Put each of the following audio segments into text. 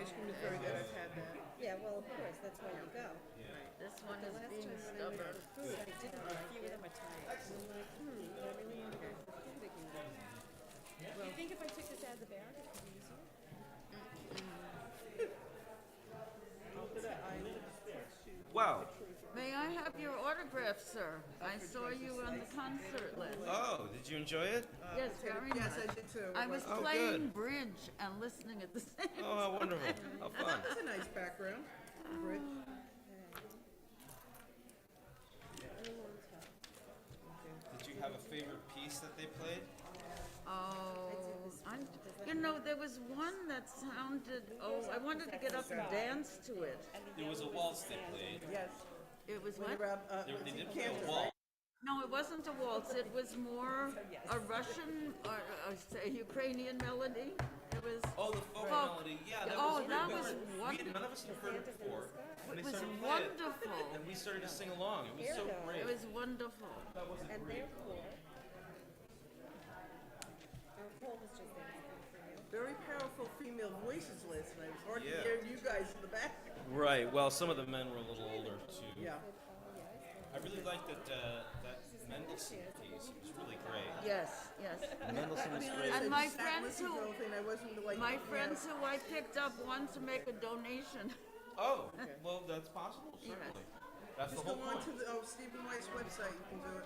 ice cream is very good. I've had that. Yeah, well, of course, that's why you go. This one The is last being time when I went stubborn. for food, I didn't like it. And I'm like, but I really want to go for food again. Do you think if I took this out of the bag, it would be easier? I'll put an island Wow. May I have your autograph, sir? I saw you on the concert list. Oh, did you enjoy it? Yes, very Yes, I much. did too. I was Oh, playing good. bridge and listening at the same Oh, how wonderful. How fun. That's a nice background. Bridge. Did you have a favorite piece that they played? Oh, there was one that sounded, I wanted to get up and dance to it. There was a waltz they played. Yes. It was When what? They did play a waltz. No, it wasn't a waltz. It was more a Russian, or say Ukrainian melody. It was. Oh, the folk Folk. melody. Yeah, that Oh, was that great. was None of us had heard it before. And It they was started playing it, wonderful. and we started to sing along. It was so great. It was wonderful. That was And great. therefore, Paul was just asking for you. Very powerful female voices last night. It was hard to Yeah. hear you guys in the back. Right. Well, some of the men were a little older too. Yeah. I really liked that Mendelssohn piece. It was really great. Yes, yes. Mendelssohn was To be great. honest, And I my just sat friends listening who- to the whole thing. I wasn't like My looking at friends it. who I picked up wanted to make a donation. Oh, well, that's possible. Certainly. That's the Just whole go on point. to the Stephen White's website. You can do it.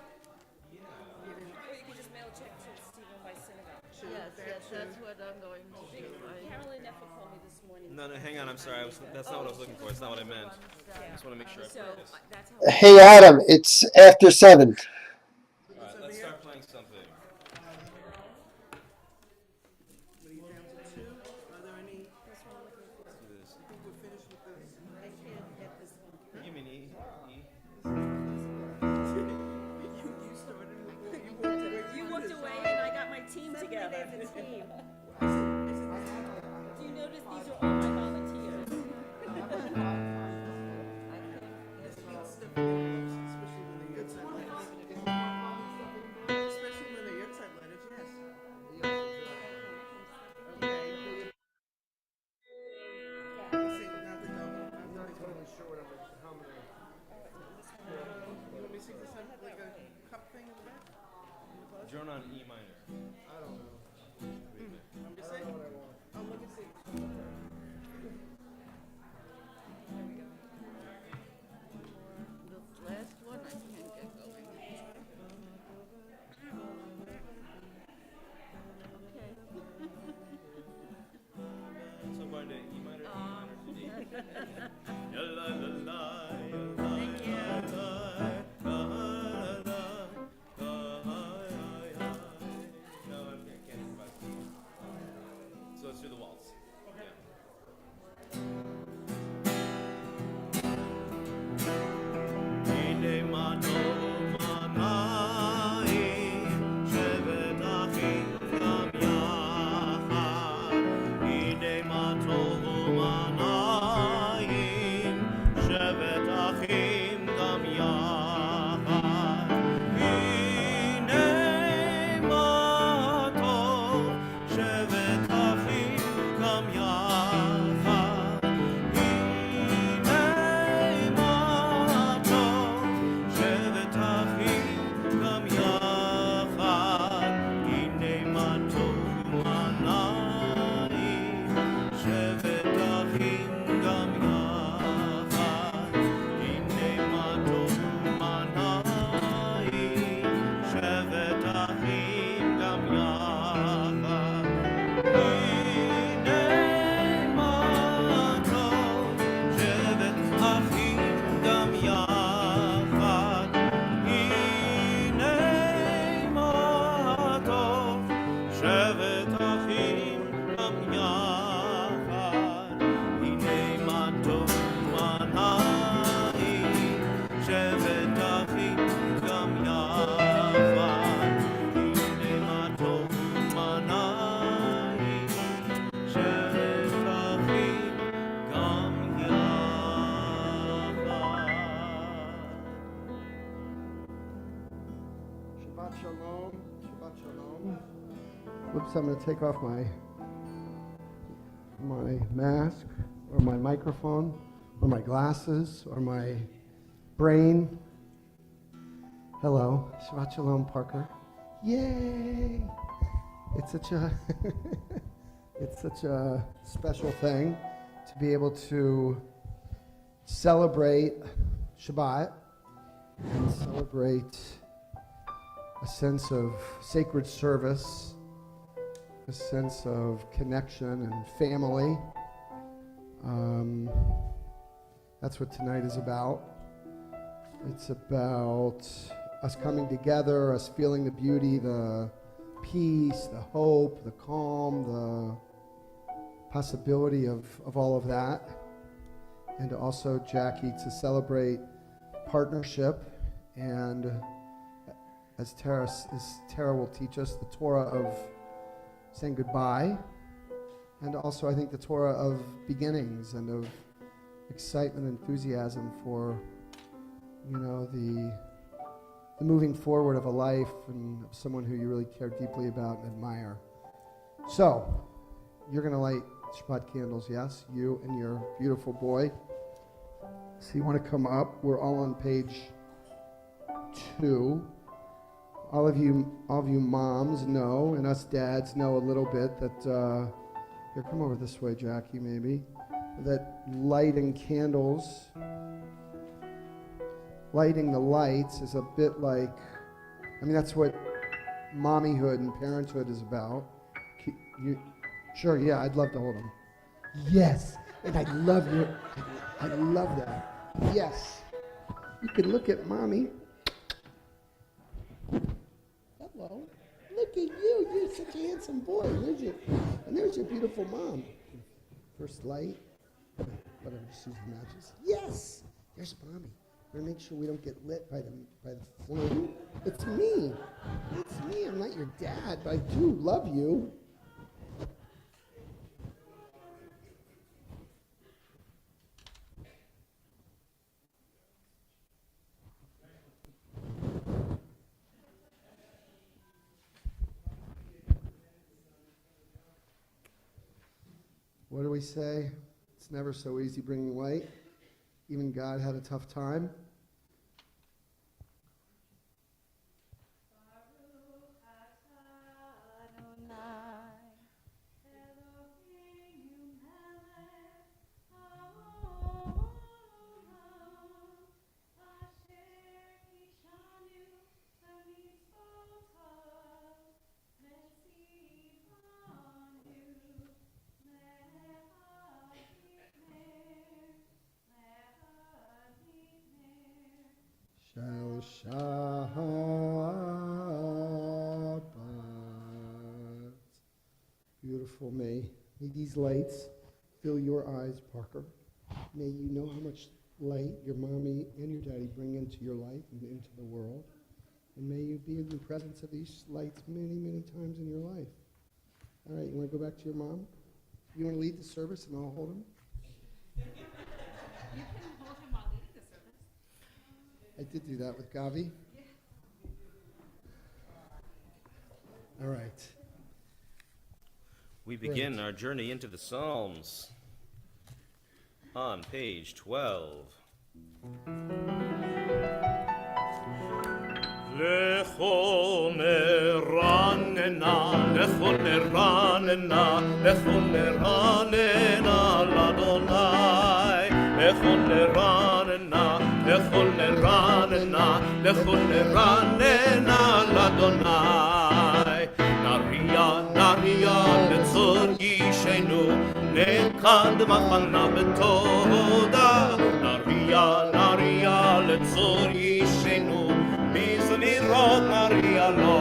Yeah. Get in. Or you could just mail a check to Stephen by Synagogue. Shoot, Yes, that yes, too. that's what I'm going to do. Carolyn Effa called me this morning. No, hang on. I'm sorry. That's not what I was looking for. It's not what I meant. I just want to make sure I So focus. that's how. Hey Adam, it's after 7. All right, let's start playing something. What are you down to 2? Are there any? Let's do this. I think we're finished with this. I can't get this one. You mean E? You started. You walked away. You walked away and I got my team together. There's a team. Do you notice these are all my volunteers? Especially when they're your type letters. Especially when they're your type letters, yes. Okay. See, not the double. I'm not totally sure what how many. Let me see this one, like a cup thing in the back. Joan on E minor. I'm just saying. Oh, look and see. The last one I can't get going. Okay. So I'm going to E minor, E minor to D. La la la la. Thank you. No, I can't improvise. So let's do the waltz. Yeah. Shabbat shalom. Shabbat shalom. Whoops, I'm going to take off my my mask, or my microphone, or my glasses, or my brain. Hello, Shabbat Shalom, Parker. Yay! It's such a it's such a special thing to be able to celebrate Shabbat and celebrate a sense of sacred service, a sense of connection and family. That's what tonight is about. It's about us coming together, us feeling the beauty, the peace, the hope, the calm, the possibility of all of that. And also, Jackie, to celebrate partnership, and as Tara will teach us, the Torah of saying goodbye, and also I think the Torah of beginnings and of excitement and enthusiasm for, the moving forward of a life and of someone who you really care deeply about and admire. So, you're going to light Shabbat candles, yes? You and your beautiful boy. So you want to come up. We're all on page 2. All of you moms know, and us dads know a little bit that, here, come over this way, Jackie, maybe, that lighting candles, lighting the lights is a bit like, that's what mommyhood and parenthood is about. Sure, yeah, I'd love to hold them. Yes, and I love that. Yes, you can look at mommy. Hello, look at you. You're such a handsome boy. There's your beautiful mom. First light, whatever, just use the matches. Yes, there's mommy. We're gonna make sure we don't get lit by the flame. It's me. I'm not your dad, but I do love you. What do we say? It's never so easy bringing light. Even God had a tough time. Shabbat. Beautiful. May these lights fill your eyes, Parker. May you know how much light your mommy and your daddy bring into your life and into the world. And may you be in the presence of these lights many, many times in your life. All right, you want to go back to your mom? You want to lead the service and I'll hold him? You can hold him while leading the service. I did do that with Gavi. Yeah. All right. We begin our journey into the Psalms on page 12. Lecho meranena, lecho meranena, lecho meranena l'Adonai. Lecho meranena, lecho meranena, lecho meranena l'Adonai. Naria letzor yishenu, nekad machana betoda. Naria letzor yishenu, mizmirot naria lo.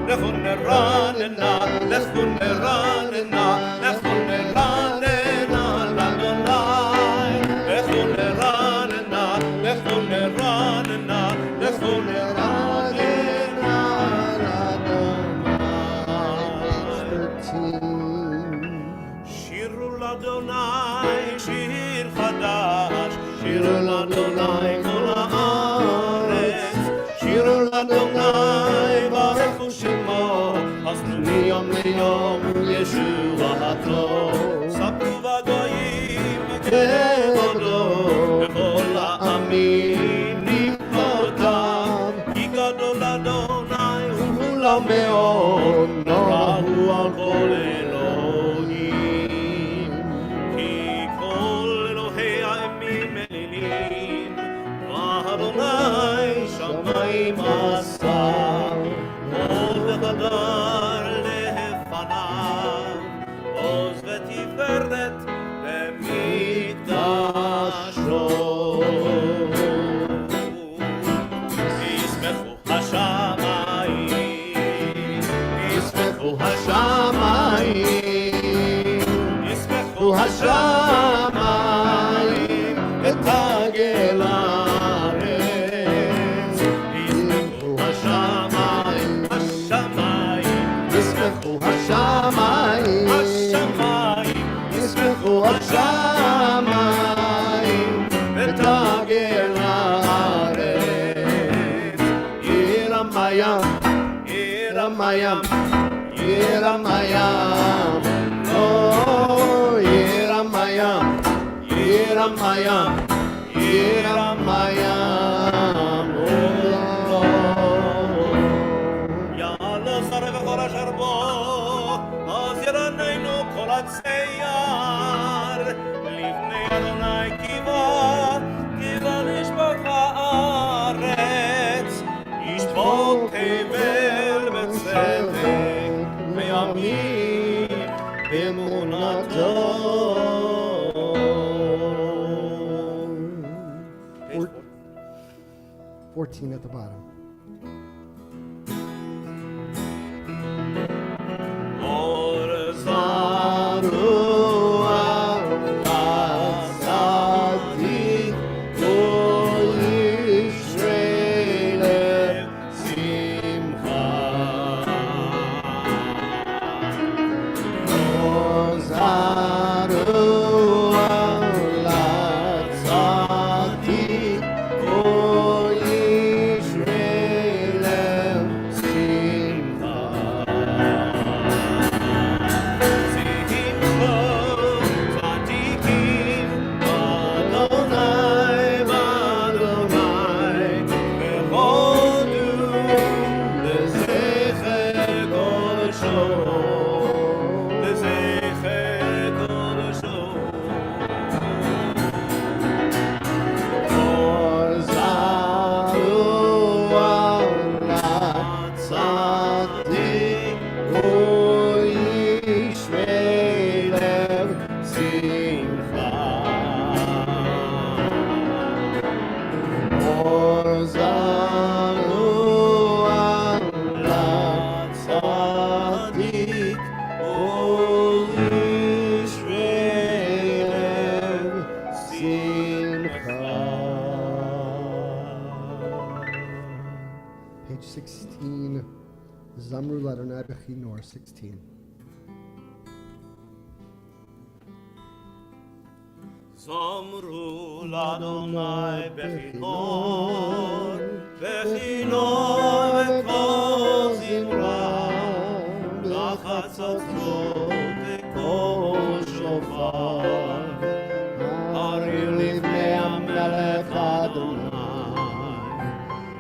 Lecho meranena, lecho meranena, lecho meranena l'Adonai. Lecho meranena, lecho meranena, lecho meranena l'Adonai. Shiru l'Adonai, shir chadash, shiru l'Adonai kol haaretz, shiru l'Adonai barechu shemo, hasnu miyom liyom Yeshuato. גדול מאוד, נורא הוא על כל אלוהים. כי כל אלוהי הימים אלילים, ואדוני שמיים עשה, עוד וחדר לפניו, עוז ותפארת במקדשו. ישמחו השמיים, ישמחו השמיים, ישמחו השמיים, ותגל הארץ. ישמחו השמיים, השמיים, ישמחו השמיים, השמיים, ישמחו השמיים, ותגל הארץ. ירם הים, ירם הים, ירם הים, או ירם הים, ירם הים, ירם הים, או יעלה שר וכל אשר בו, אז ירננו כל הצייר, לפני אדוני קיבה, קיבה לשפוט הארץ, ישפוט תבל בצדק, וימים באמונתו. 14 at the bottom. אור זרוע לצדיק, כל ישרי לב שמחה. אור זרוע לצדיק, כל ישרי לב שמחה. Page 16, Zamru Ladonai Bechinor, 16. זמרו לאדוני בכינור, בכינור וכל זמרה, לחצוצרות וכל שופר. הריעו לפני המלך אדוני,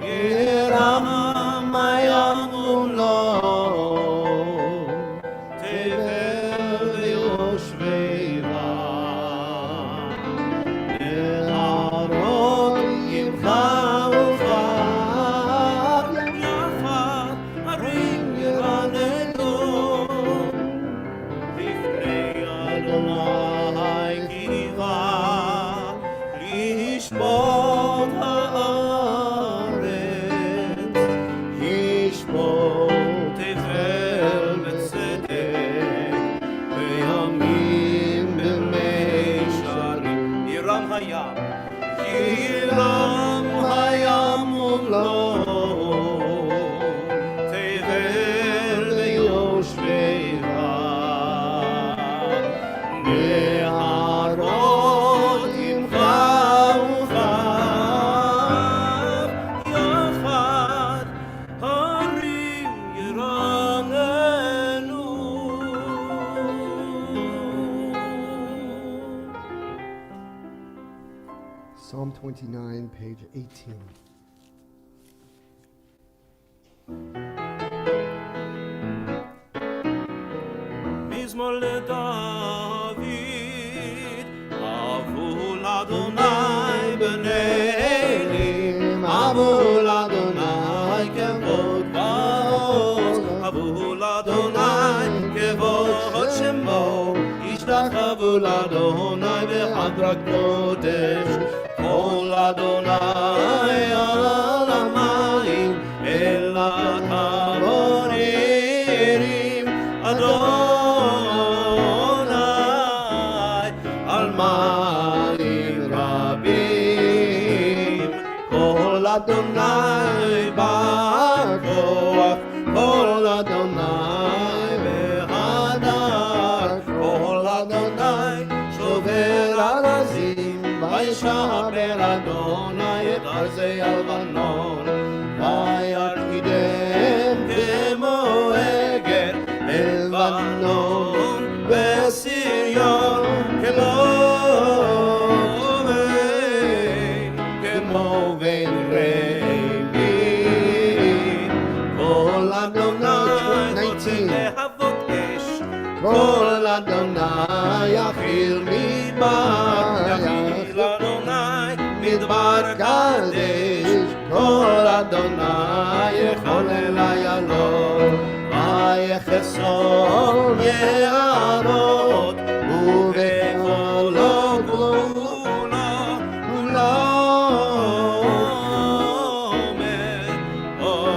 ירם הים מולו, תבל ויושבי בה. Psalm 29, page 18. שמו לדוד, אבו לאדוני בני אלים, אבו לאדוני כבוד ועוז, אבו לאדוני כבוד שמו, ישתחוו לאדוני בחדרת קודש, כל אדוני על המים, אל הטבורים, אדוני על מים רבים, כל אדוני בכוח, כל אדוני בהדר, כל אדוני שובר ארזים, וישבר אדוני את ארזי הלבנון, וירקידם כמו עגל לבנון, בסיריון כמו בין רעמים, כל אדוני רוצה להבות אש, כל אדוני יכיל מדבר, יכיל אדוני מדבר קדש, כל אדוני יחולל איילון, ויחסום יערות, ובקולו כולו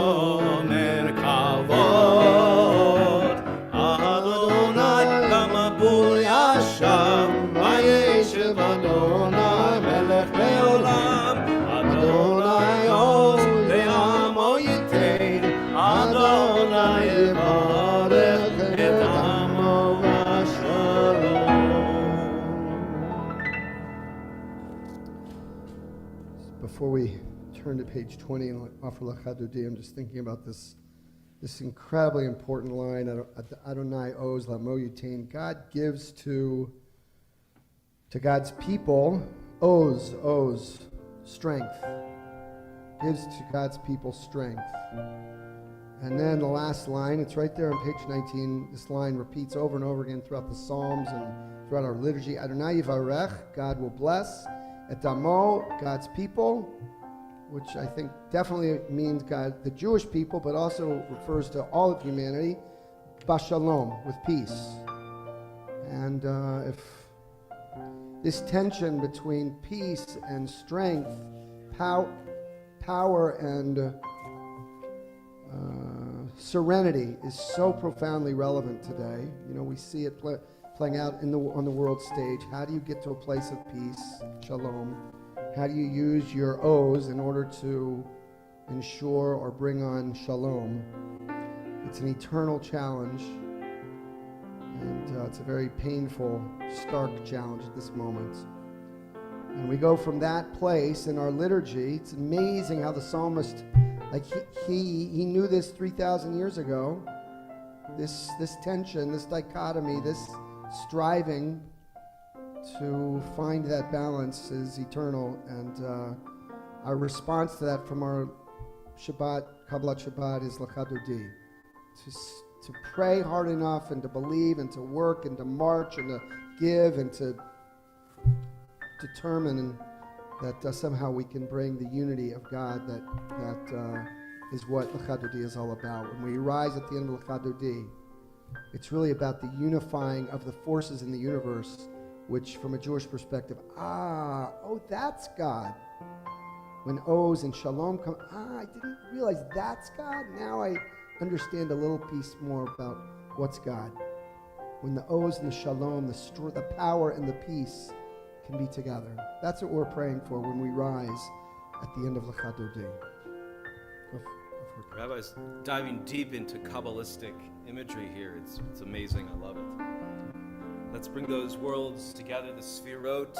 אומר כבוד, אדוני כמבול ישב, וישב אדוני מלך לעולם, אדוני עוז לעמו ייתן, אדוני יברך את עמו בשלום. Before we turn to page 20 and offer Lachadodi, I'm just thinking about this incredibly important line, Adonai Oz Lamo Yutain. God gives to God's people, Oz, strength. Gives to God's people strength. And then the last line, it's right there on page 19. This line repeats over and over again throughout the Psalms and throughout our liturgy. Adonai Yivarech, God will bless. Et Amo, God's people, which I think definitely means God, the Jewish people, but also refers to all of humanity. Bashalom, with peace. And if this tension between peace and strength, power and serenity is so profoundly relevant today. You know, we see it playing out on the world stage. How do you get to a place of peace, shalom? How do you use your O's in order to ensure or bring on shalom? It's an eternal challenge, and it's a very painful, stark challenge at this moment. And we go from that place in our liturgy. It's amazing how the psalmist, like he knew this 3,000 years ago. This tension, this dichotomy, this striving to find that balance is eternal. And our response to that from our Shabbat, Kabbalat Shabbat, is Lachadodi. To pray hard enough and to believe and to work and to march and to give and to determine that somehow we can bring the unity of God that is what Lachadodi is all about. When we rise at the end of Lachadodi, it's really about the unifying of the forces in the universe, which from a Jewish perspective, that's God. When Oz and Shalom come, I didn't realize that's God. Now I understand a little piece more about what's God. When the Oz and the Shalom, the power and the peace can be together. That's what we're praying for when we rise at the end of Lachadodi. Rabbi's diving deep into Kabbalistic imagery here. It's amazing. I love it. Let's bring those worlds together, the Sefirot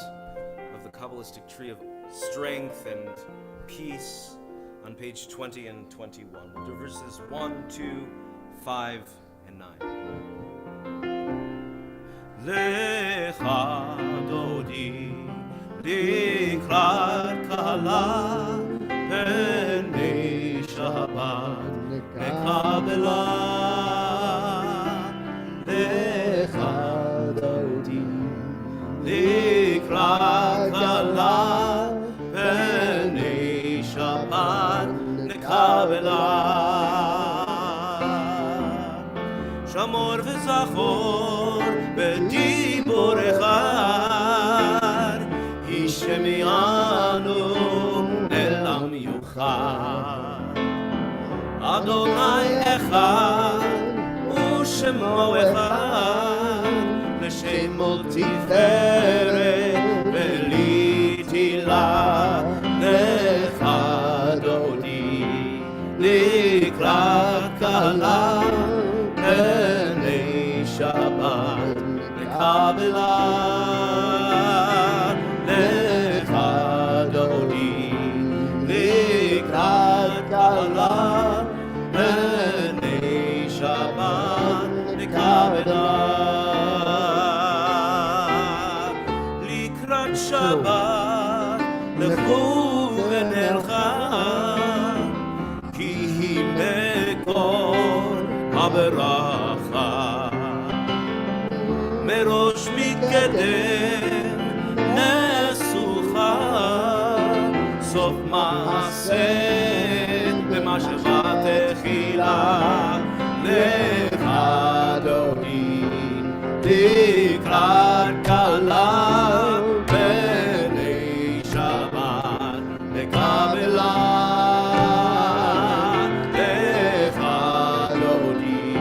of the Kabbalistic tree of strength and peace on page 20 and 21. We'll do verses 1, 2, 5, and 9. Lecha dodi likrat kala penei Shabbat nekabela Lecha שמור וזכור בדיבור אחד, ישמיענו אל המיוחד. אדוני אחד ושמו אחד, לשמו תפארת ולי תהילה. לך אדוני לקראת כלה, פני שבת לקבלה. לך אדוני לקראת כלה, פני שבת לקבלה. לקראת שבת לכו ונלכה, כי היא מקור הברכה. מראש מקדם נסוכה, סוף מעשה במחשבה תחילה. לך אדוני לקראת כלה, פני שבת לקבלה. לך אדוני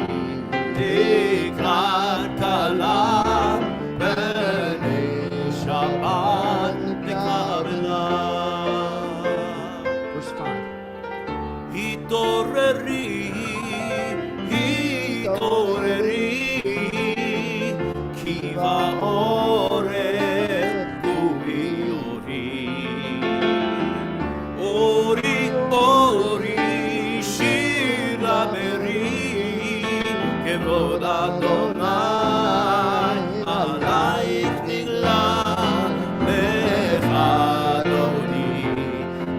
לקראת כלה, פני שבת לקבלה. Verse 5. התעוררי, התעוררי, כי באורך קומי אורי. אורי, אורי, שירה ברי, כבוד אדוני עלייך נגלה. לך אדוני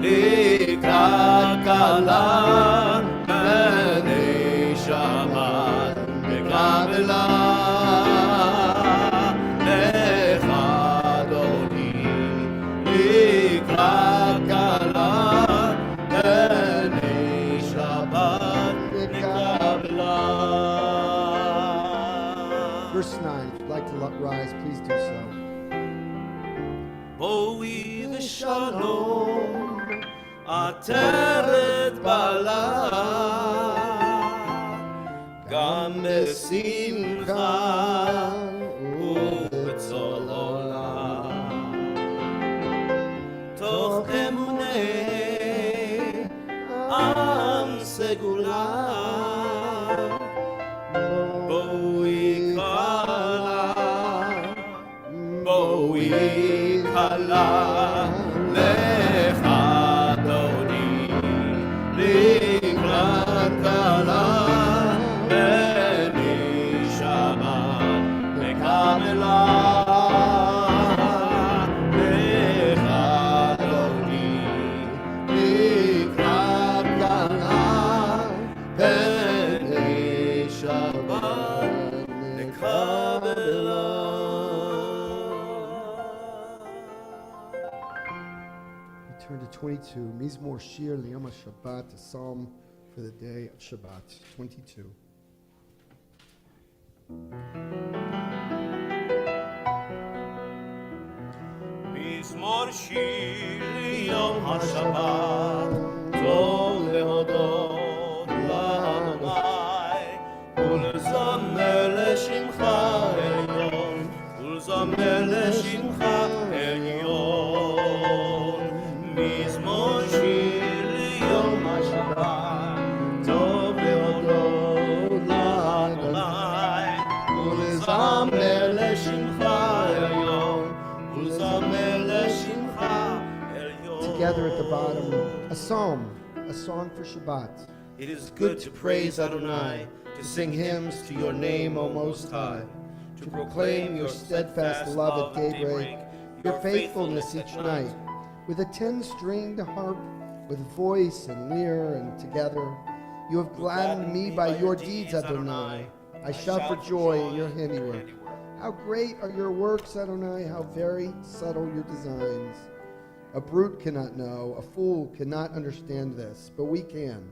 לקראת כלה, פני שבת לקבלה. לך אדוני לקראת כלה, פני שבת לקבלה. Verse 9. If you'd like to rise, please do so. בואי ושלום עטרת בעלה, גם בשמחה ובצור עולם. תוך אמוני עם סגולה, בואי כלה, בואי כלה. לך אדוני לקראת כלה, פני שבת לקבלה. לך אדוני לקראת כלה, פני שבת לקבלה. Turn to 22. Mizmor Shir Liyom HaShabbat, a psalm for the day of Shabbat. 22. מזמור שיר ליום השבת, טוב להודות לאדוני, ולזמר לשמך עליון, ולזמר לשמך עליון. מזמור שיר ליום השבת, טוב להודות לאדוני, ולזמר לשמך עליון, ולזמר לשמך עליון. Together at the bottom, a psalm, a song for Shabbat. It is good to praise Adonai, to sing hymns to your name, O Most High, to proclaim your steadfast love at daybreak, Your faithfulness each night, with a 10-stringed harp, with voice and lyre and together. You have gladdened me by your deeds, Adonai. I shout for joy in your handiwork. How great are your works, Adonai, how very subtle your designs. A brute cannot know, a fool cannot understand this, but we can.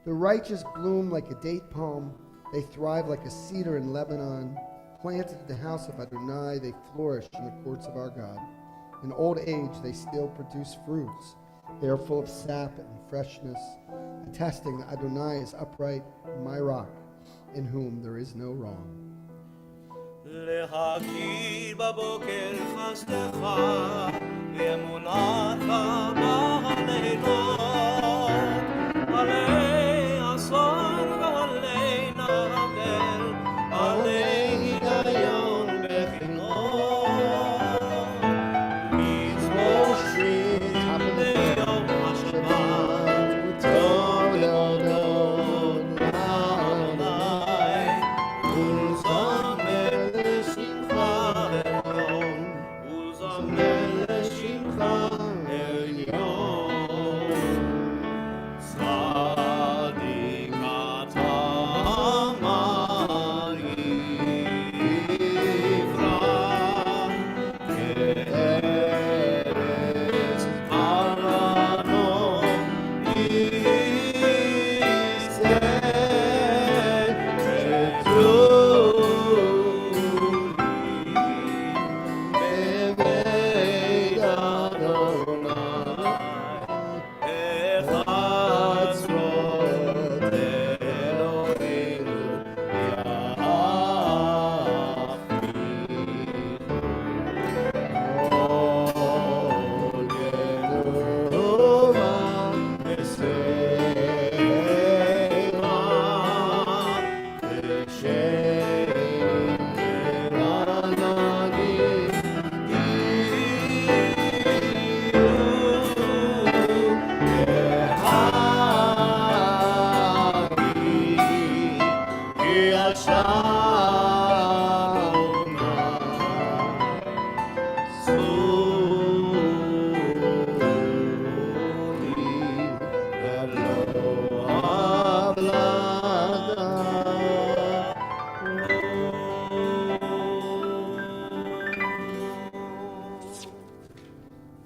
The righteous bloom like a date palm. They thrive like a cedar in Lebanon. Planted in the house of Adonai, they flourish in the courts of our God. In old age, they still produce fruits. They are full of sap and freshness, attesting that Adonai is upright, my rock, in whom there is no wrong. להכיר בבוקר חסדך ואמונתך בלילות, עלי עשור ועלי נבל, עלי היגיון בחינוך, מצוות ליום השבת, טוב להודות לאדוני, ולזמר לשמחה עליון, ולזמר לשמחה עליון. צדיק אתה יפרח, כארץ ארנון יצא, בבית אדוני, בחצרות אלוהינו יבטיחו. כל גנובה בסלע, ושקר עננים כי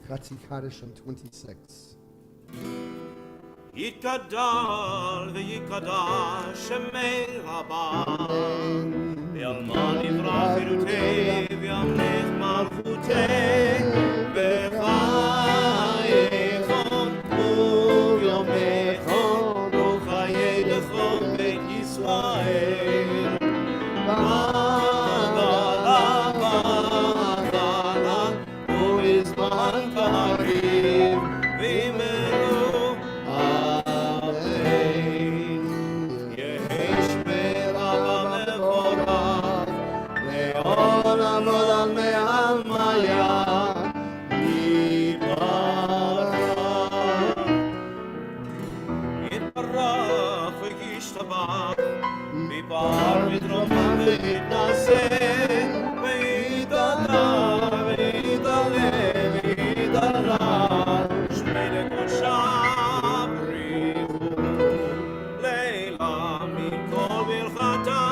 Chatzi Kaddish on 26. יתגדל ויתקדש שמי רבה, ואלמן יברח חירותי וימלך מלכותי, בחייכון וביומכון וחיי דכון בית ישראל. בגלה בגלה ובזמן קריב וימרו אמן. יהי שמרה במבורך לעולם עולם מעל מיה יתברך. יתברך וישתבח, ויפאר ויתרומם ויתנשא, ויתעלה ויתעלה ויתעלה, שמי לקודשם בריחו. לילה מכל ברכתה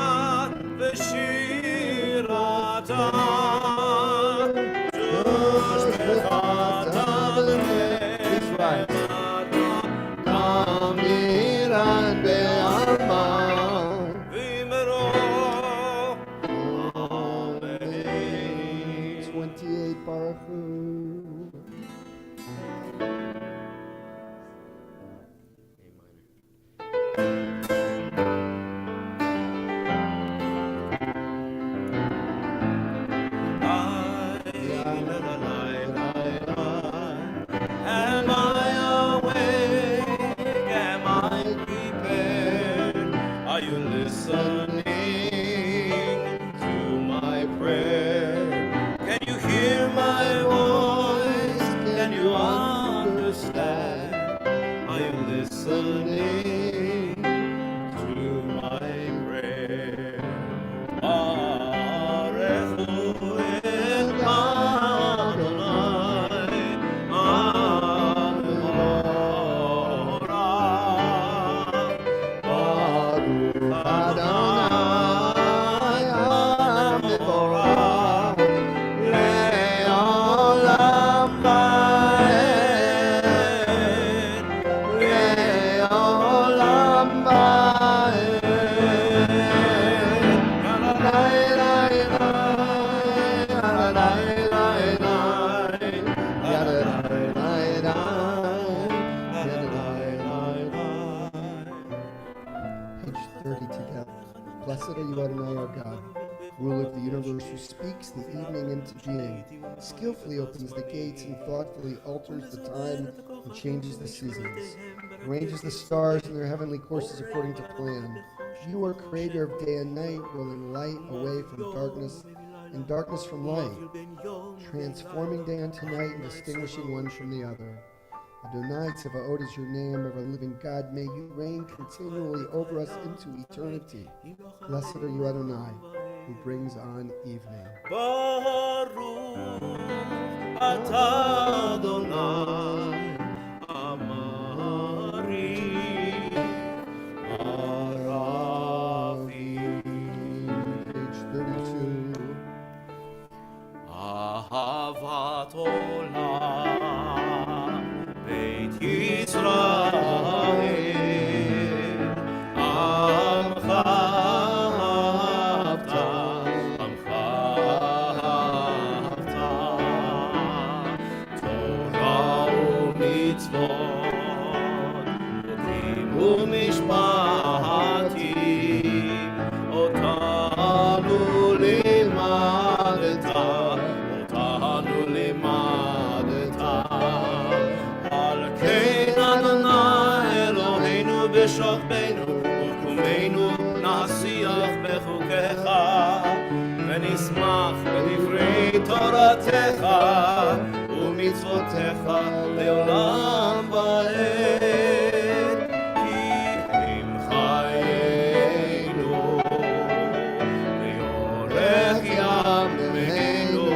ושירתה, ג'וש ברכתה ומצוותה, Amiran be'alman, וימרו אמן. 28 Baruch Hu. Am I awake? Am I prepared? Are you listening to my prayer? Can you hear my voice? Can you understand? Are you listening to my prayer? Baruch et Adonai, Baruch Adonai, 30 together. Blessed are you, Adonai, our God, ruler of the universe, who speaks the evening into being, skillfully opens the gates and thoughtfully alters the time and changes the seasons, arranges the stars in their heavenly courses according to plan. You are creator of day and night, rolling light away from darkness and darkness from light, transforming day into night and distinguishing one from the other. Adonai Tzevaot is your name, ever-living God. May you reign continually over us into eternity. Blessed are you, Adonai, who brings on evening. Baruch atah Adonai, Amari, Arafi. Page 32. Ahavat olam, Beit Yisrael, Amcha ahavta, Amcha ahavta, Torah u'mitzvot, Chokim u'mishpatim, Otanu limadeta, Otanu limadeta. Al kein Adonai Eloheinu b'shokbeinu, U'kumenu nasiach b'chukecha, V'nismach b'divrei Toratecha, U'mitzvotecha le'olam va'ed. Ki im chayenu, Ve'yorech yameinu,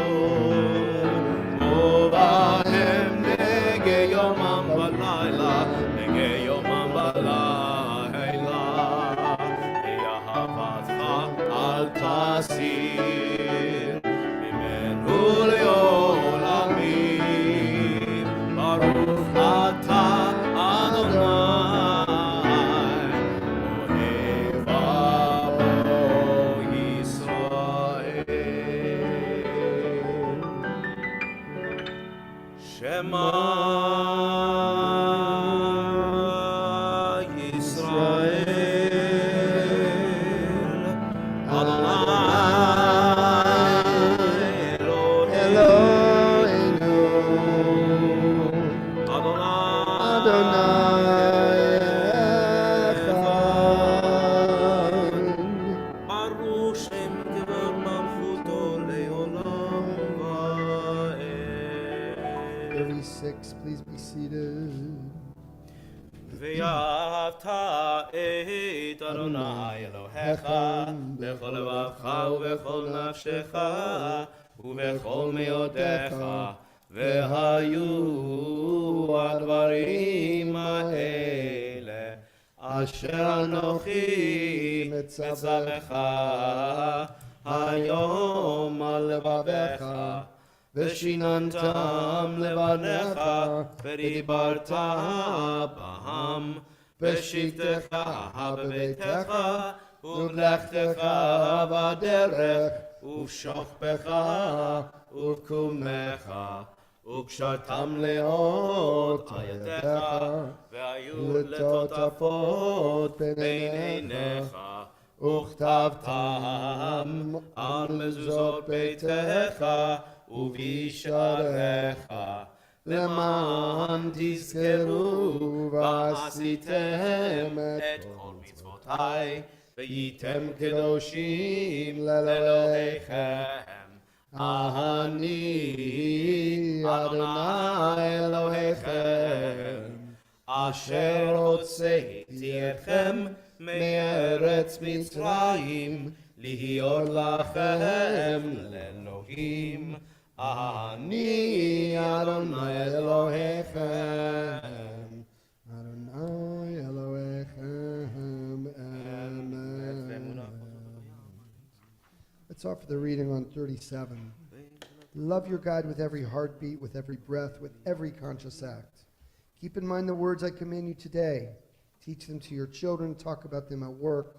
U'bahem nege yomam v'layla, Nege yomam v'layla. Ve'ahavatcha al tasir, Mimenu le'olamim. Baruch atah Adonai, Ohev amo Yisrael. Shema Yisrael, Adonai Eloheinu, Adonai Echad. Baruch Shem Kevod Malchuto Leolam Va'ed. 36, please be seated. ואהבת את אדוני אלוהיך בכל לבבך ובכל נפשך ובכל מאודיך, והיו הדברים האלה אשר אנוכי מצווך היום על לבביך, ושיננתם לבניך, ודיברת בהם, בשבתך בביתך, ובלכתך בדרך, ובשוכבך, ובקומך, וקשרתם לאות על ידיך, והיו לטוטפות בין עיניך, וכתבתם על מזוזות ביתך, ובישעריך, למען תזכרו ועשיתם את כל מצוותיי, והייתם קדושים לאלוהיכם. אני אדוני אלוהיכם, אשר הוצאתי אתכם מארץ מצרים, להיות לכם לאלוהים. אני אדוני אלוהיכם. Adonai Elohechem, amen. Let's offer the reading on 37. Love your God with every heartbeat, with every breath, with every conscious act. Keep in mind the words I command you today. Teach them to your children. Talk about them at work.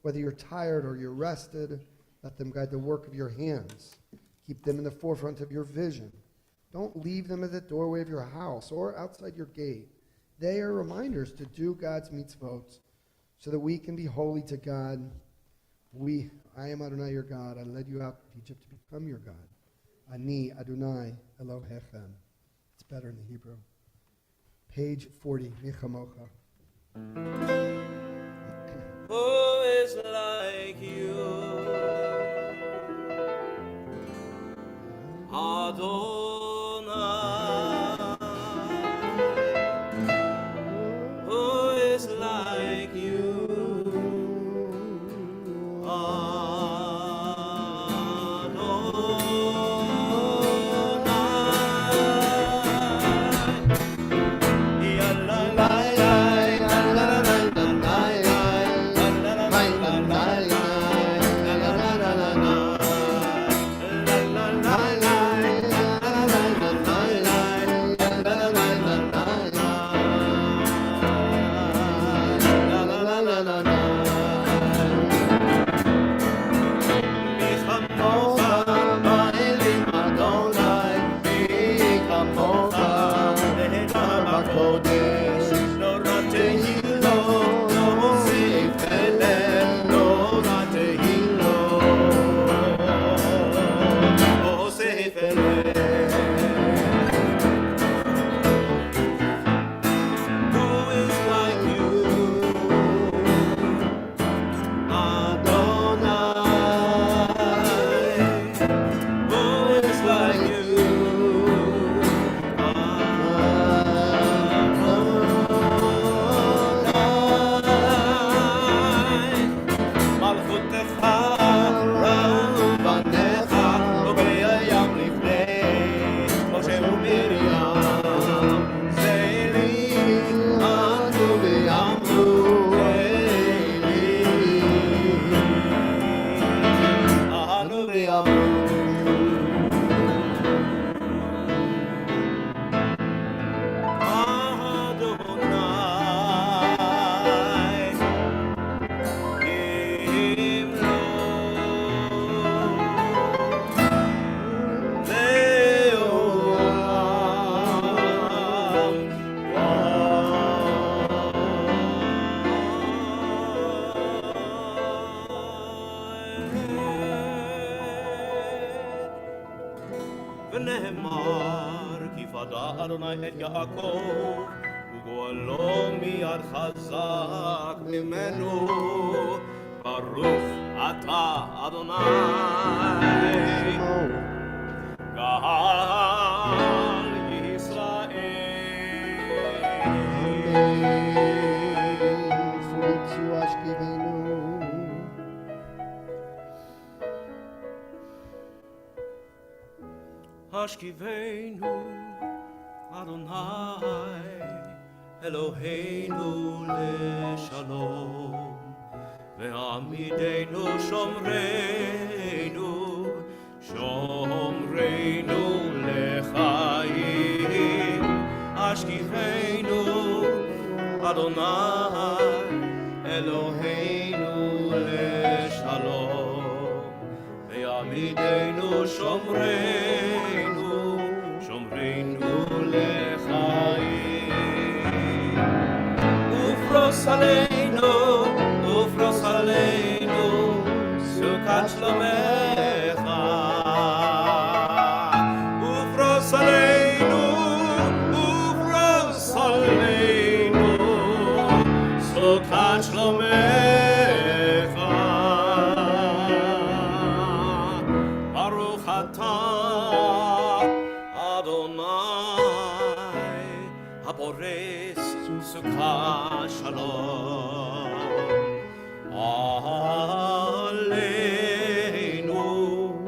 Whether you're tired or you're rested, let them guide the work of your hands. Keep them in the forefront of your vision. Don't leave them at the doorway of your house or outside your gate. They are reminders to do God's mitzvot. so that we can be holy to God. I am Adonai your God. I led you out of Egypt to become your God. Ani Adonai Elohechem. It's better in the Hebrew. Page 40, Michamocha. Who is like you, Adonai? Who is like you, ונאמר כי פדה אדוני את יעקב וגואלו מיד חזק ממנו ברוך אתה אדוני גאל ישראל השכיבנו אדוני אלוהינו לשלום ועמידנו שומרנו שומרנו לחיים השכיבנו אדוני אלוהינו לשלום ועמידנו שומרנו שומרנו לחיים ופרוס עלינו סוכת שלומך ופרוס עלינו סוכת שלומך ברוך אתה הפורס סוכה שלום עלינו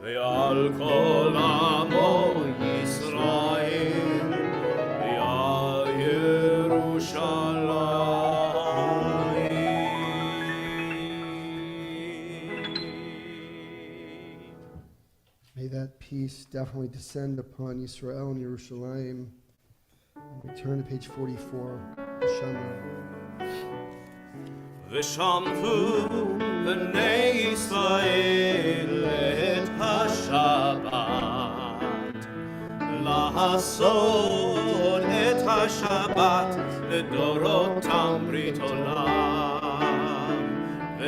ועל כל עמו ישראל ועל ירושלים. May that peace definitely descend upon Israel and Yerushalayim. We turn to page 44, Shema. ושמעו בני ישראל את השבת לעשות את השבת לדורותם ברית עולם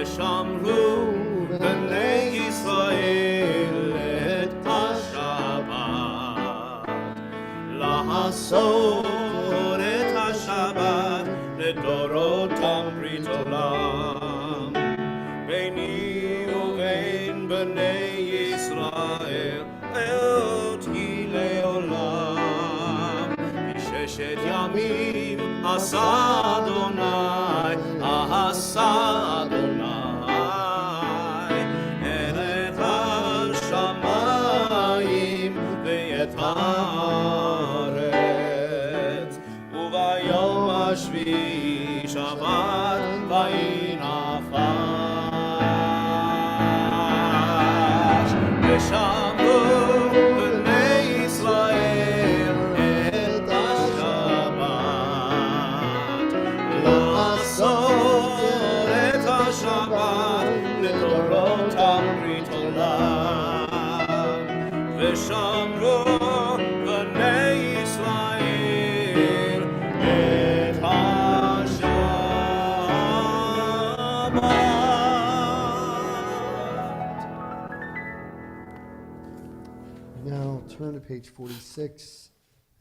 ושמרו בני ישראל את השבת, לעשות את השבת לדורותם ברית עולם. ביני ובין בני ישראל אות היא לעולם. ששת ימים עשה אדוני, עשה אדוני את השמיים ואת הארץ, וביום השביעי שבת וינפש. ושמרו בני ישראל את השבת, לעשות את השבת לדורותם ברית עולם. ושמרו בני ישראל את השבת. Now turn to page 46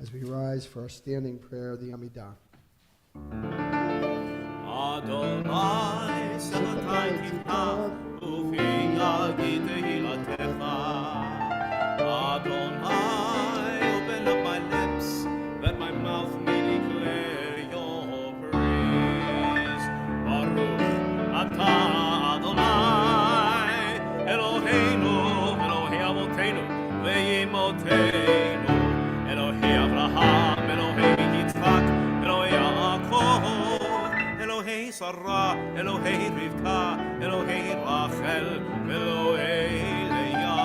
as we rise for our standing prayer, the Amidah. אדוני שפתי תפתח ופי יגיד תהילתך. Adonai, open up my lips, that my mouth may declare your praise. Baruch atah Adonai, Eloheinu, Elohei Avotenu, ve'imotenu, Elohei Avraham, Elohei Yitzchak, Elohei Yaakov, Elohei Sarah, Elohei Rivka, Elohei Rachel, Elohei Leah.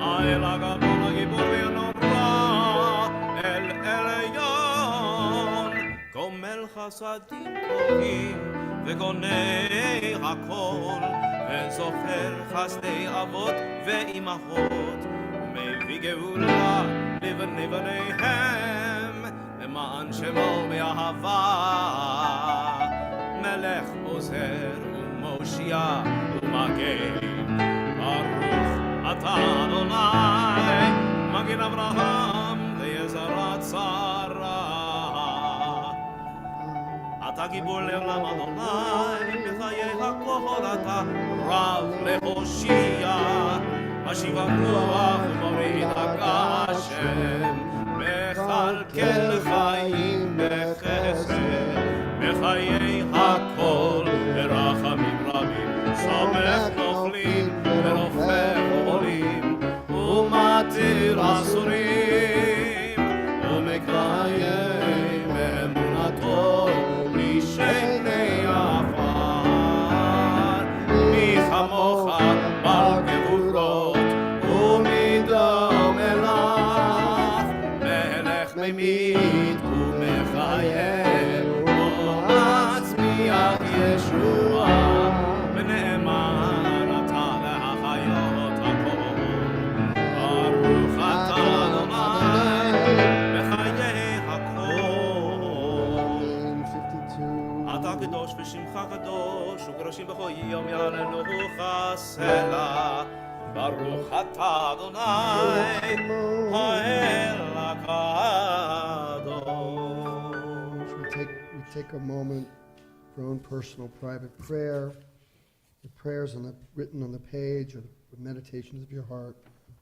האל הגדול הגיבור והנורא, אל עליון, גומל חסדים טובים וגונה הכל, וזוכר חסדי אבות ואימהות, ומביא גאולה לבני בניהם, למען שמו באהבה. מלך עוזר ומושיע ומגן, ברוך אתה אדוני, מגן אברהם ויזרע שרה. אתה גיבור לעולם אדוני, בחיי הכל אתה רב להושיע. משיב הרוח ומוריד הגשם, מכלכל חיים בחסד, בחיי הכל ברחמים רבים, סומך נוכלים ורופא חולים, ומתיר אסורים, ומקיים אמונתו משני עפר. מי כמוך בעל גבורות ומדם מלך, מלך ממית ומחייב, ומצמיח ישועה, ונאמן אתה להחיות הכל. ברוך אתה אדוני בחיי הכל. 52. אתה קדוש ושמך קדוש, וקדושים בכל יום יעלנוך סלע. ברוך אתה אדוני האל הקדוש. We take a moment for our own personal private prayer. The prayers written on the page or the meditations of your heart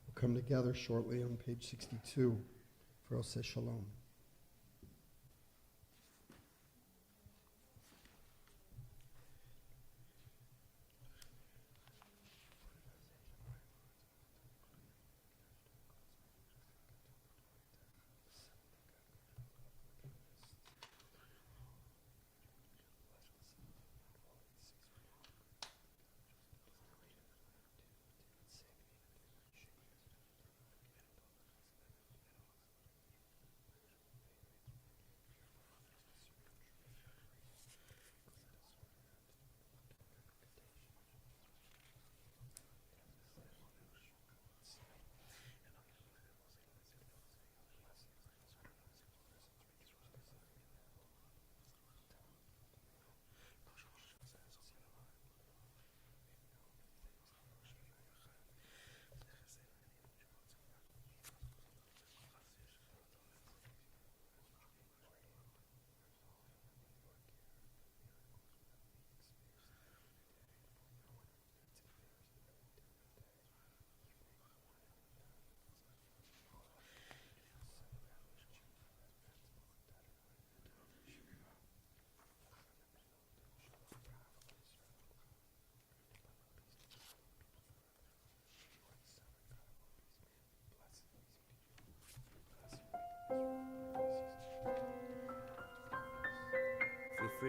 will come together shortly on page 62 for Oseh Shalom.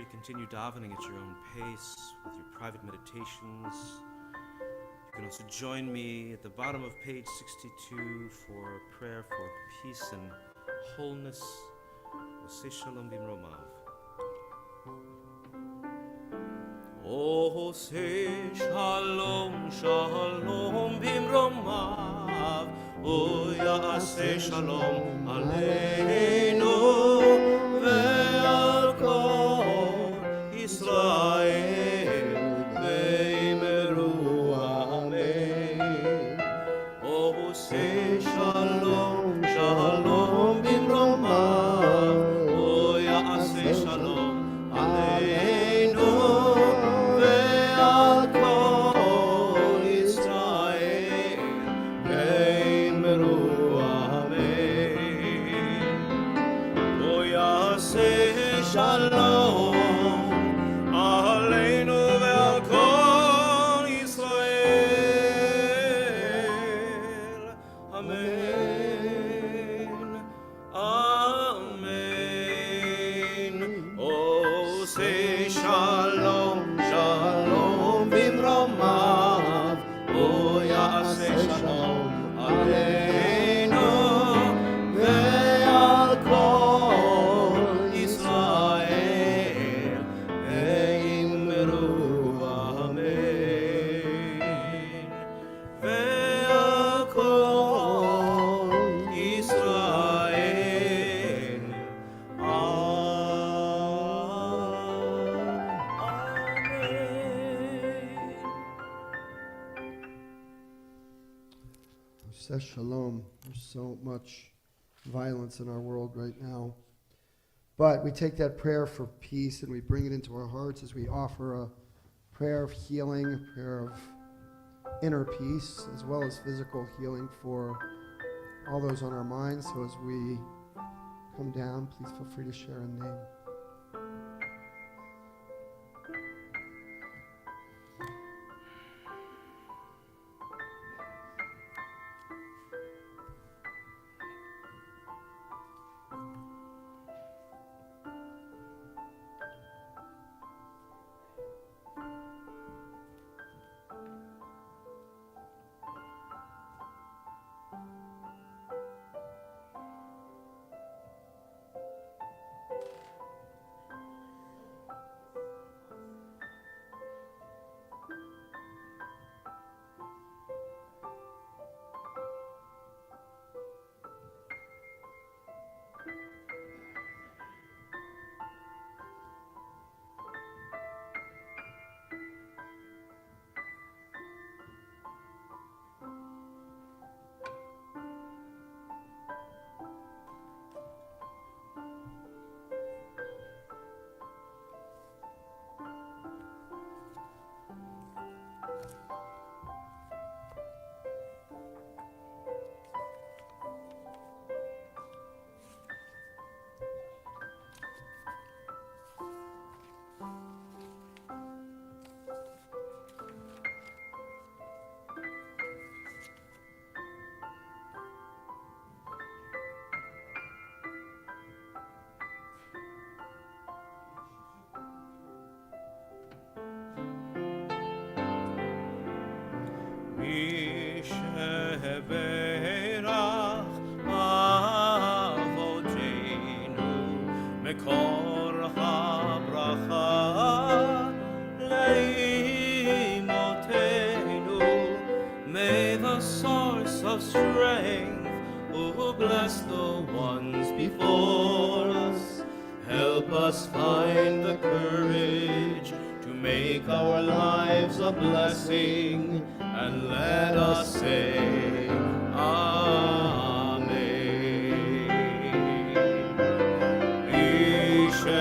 pray, continue davening at your own pace with your private meditations. You can also join me at the bottom of page 62 for a prayer for peace and wholeness. Oseh Shalom Bimromav. Oseh Shalom, Shalom Bimromav. O Yaseh Shalom Aleinu ve'al kol Yisrael ve'imru amen. Oseh Shalom, Shalom Bimromav. O Yaseh Shalom Aleinu ve'al kol Yisrael ve'imru amen. O Yaseh Shalom Aleinu ve'al kol Yisrael. Amen. Amen. Oseh Shalom, Shalom Bimromav. O Yaseh Shalom Aleinu ve'al kol Yisrael ve'imru amen. Ve'al kol Yisrael amen. Says shalom. There's so much violence in our world right now. But we take that prayer for peace and we bring it into our hearts as we offer a prayer of healing, a prayer of inner peace, as well as physical healing for all those on our minds. So as we come down, please feel free to share a name. Sheberach Avotenu Mekor HaBracha Leimotenu. May the source of strength who bless the ones before us help us find the courage to make our lives a blessing, and let us say Amen. Isheberach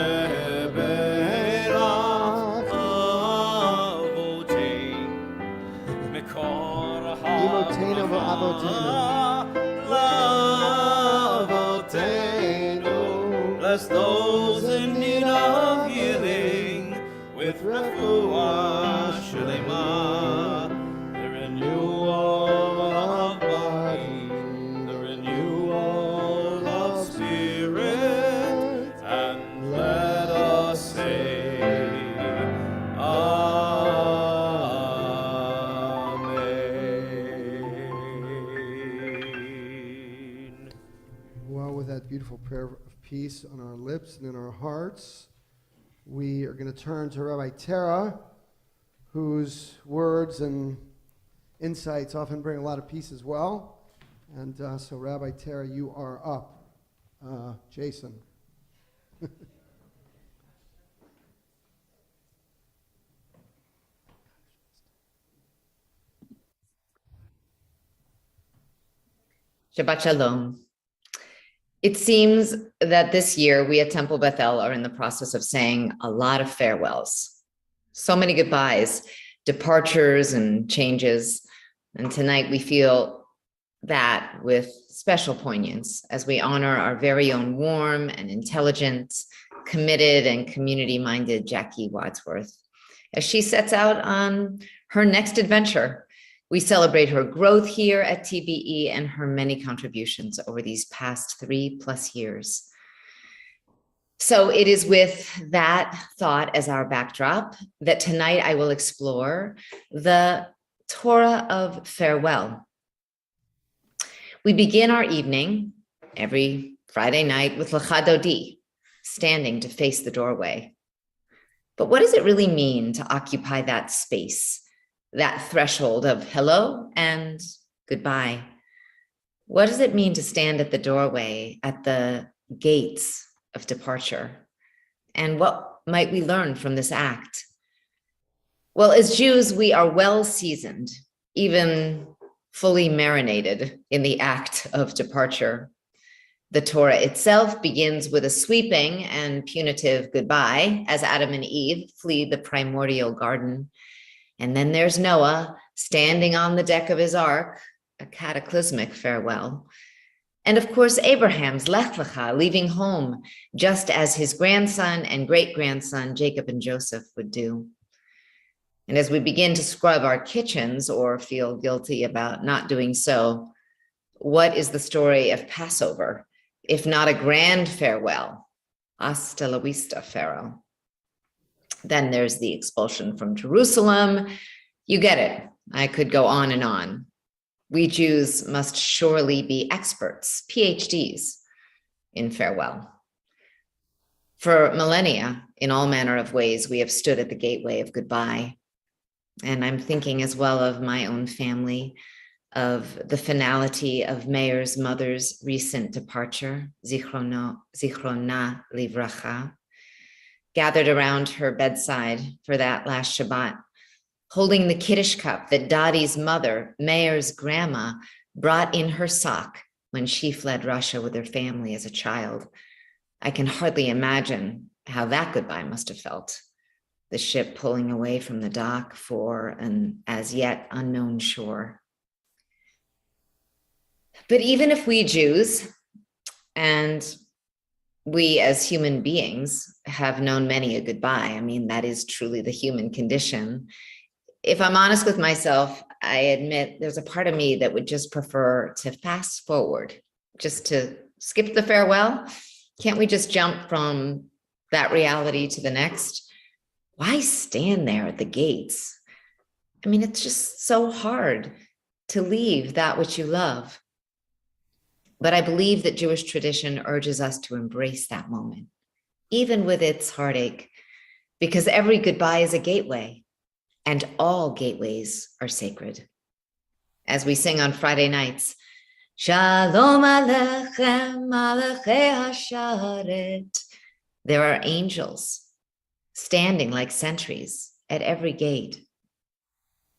Avotein Mekor Imotenu v'avotenu. Lavotenu. Bless those in need of healing with refuah shlema, the renewal of body, the renewal of spirit, and let us say beautiful prayer of peace on our lips and in our hearts, we are going to turn to Rabbi Tara, whose words and insights often bring a lot of peace as well. And so, Rabbi Tara, you are up. Jason. Shabbat Shalom. It seems that this year we at Temple Beth-El are in the process of saying a lot of farewells. So many goodbyes, departures and changes. And tonight we feel that with special poignance as we honor our very own warm and intelligent, committed and community-minded Jackie Wadsworth as she sets out on her next adventure. We celebrate her growth here at TBE and her many contributions over these past 3+ years. So it is with that thought as our backdrop that tonight I will explore the Torah of farewell. We begin our evening every Friday night with Lecha Dodi, standing to face the doorway. But what does it really mean to occupy that space? That threshold of hello and goodbye. What does it mean to stand at the doorway, at the gates of departure? And what might we learn from this act? Well, as Jews, we are well seasoned, even fully marinated in the act of departure. The Torah itself begins with a sweeping and punitive goodbye as Adam and Eve flee the primordial garden. And then there's Noah standing on the deck of his ark, a cataclysmic farewell. And of course, Abraham's Lech Lecha, leaving home, just as his grandson and great-grandson Jacob and Joseph would do. And as we begin to scrub our kitchens or feel guilty about not doing so, what is the story of Passover, if not a grand farewell? Hasta la vista, Pharaoh. Then there's the expulsion from Jerusalem. You get it. I could go on and on. We Jews must surely be experts, PhDs, in farewell. For millennia, in all manner of ways, we have stood at the gateway of goodbye. And I'm thinking as well of my own family, of the finality of Meir's mother's recent departure, Zichrona Livracha, gathered around her bedside for that last Shabbat, holding the Kiddush cup that Dottie's mother, Meir's grandma, brought in her sock when she fled Russia with her family as a child. I can hardly imagine how that goodbye must have felt. The ship pulling away from the dock for an as yet unknown shore. But even if we Jews, and we as human beings have known many a goodbye, I mean, that is truly the human condition. If I'm honest with myself, I admit there's a part of me that would just prefer to fast forward, just to skip the farewell. Can't we just jump from that reality to the next? Why stand there at the gates? I mean, it's just so hard to leave that which you love. But I believe that Jewish tradition urges us to embrace that moment, even with its heartache, because every goodbye is a gateway, and all gateways are sacred. As we sing on Friday nights, Shalom Aleichem, Malachei HaSharet, there are angels standing like sentries at every gate.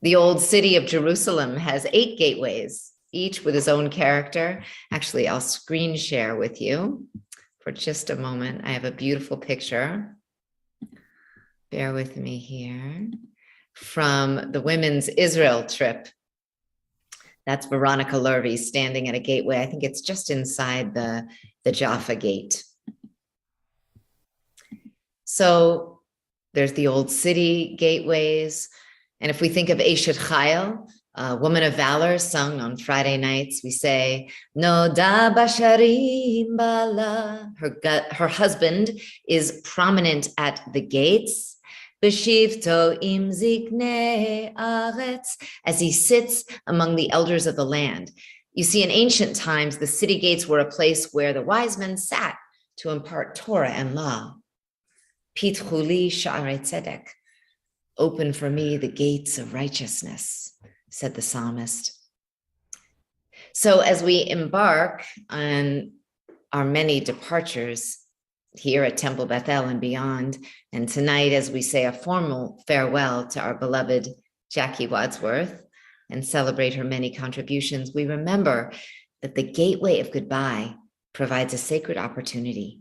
The old city of Jerusalem has 8 gateways, each with his own character. Actually, I'll screen share with you for just a moment. I have a beautiful picture. Bear with me here. From the Women's Israel trip. That's Veronica Lurvy standing at a gateway. I think it's just inside the Jaffa gate. So there's the old city gateways. And if we think of Eshet Chayil, Woman of Valor, sung on Friday nights, we say, Noda Basharim Bala. Her husband is prominent at the gates. Beshivto im ziknei aretz, as he sits among the elders of the land. You see, in ancient times, the city gates were a place where the wise men sat to impart Torah and law. Pitchu li sha'arei tzedek. Open for me the gates of righteousness, said the psalmist. So as we embark on our many departures here at Temple Beth-El and beyond, and tonight as we say a formal farewell to our beloved Jackie Wadsworth and celebrate her many contributions, we remember that the gateway of goodbye provides a sacred opportunity.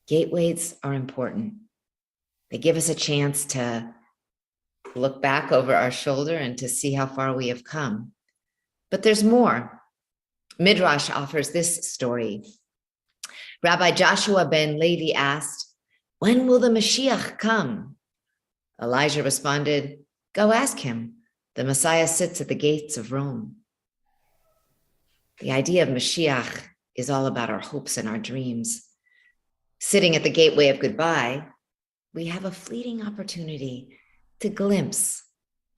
Gateways are important. They give us a chance to look back over our shoulder and to see how far we have come. But there's more. Midrash offers this story. Rabbi Joshua ben Levi asked, "When will the Mashiach come?" Elijah responded, "Go ask him. The Messiah sits at the gates of Rome." The idea of Mashiach is all about our hopes and our dreams. Sitting at the gateway of goodbye, we have a fleeting opportunity to glimpse,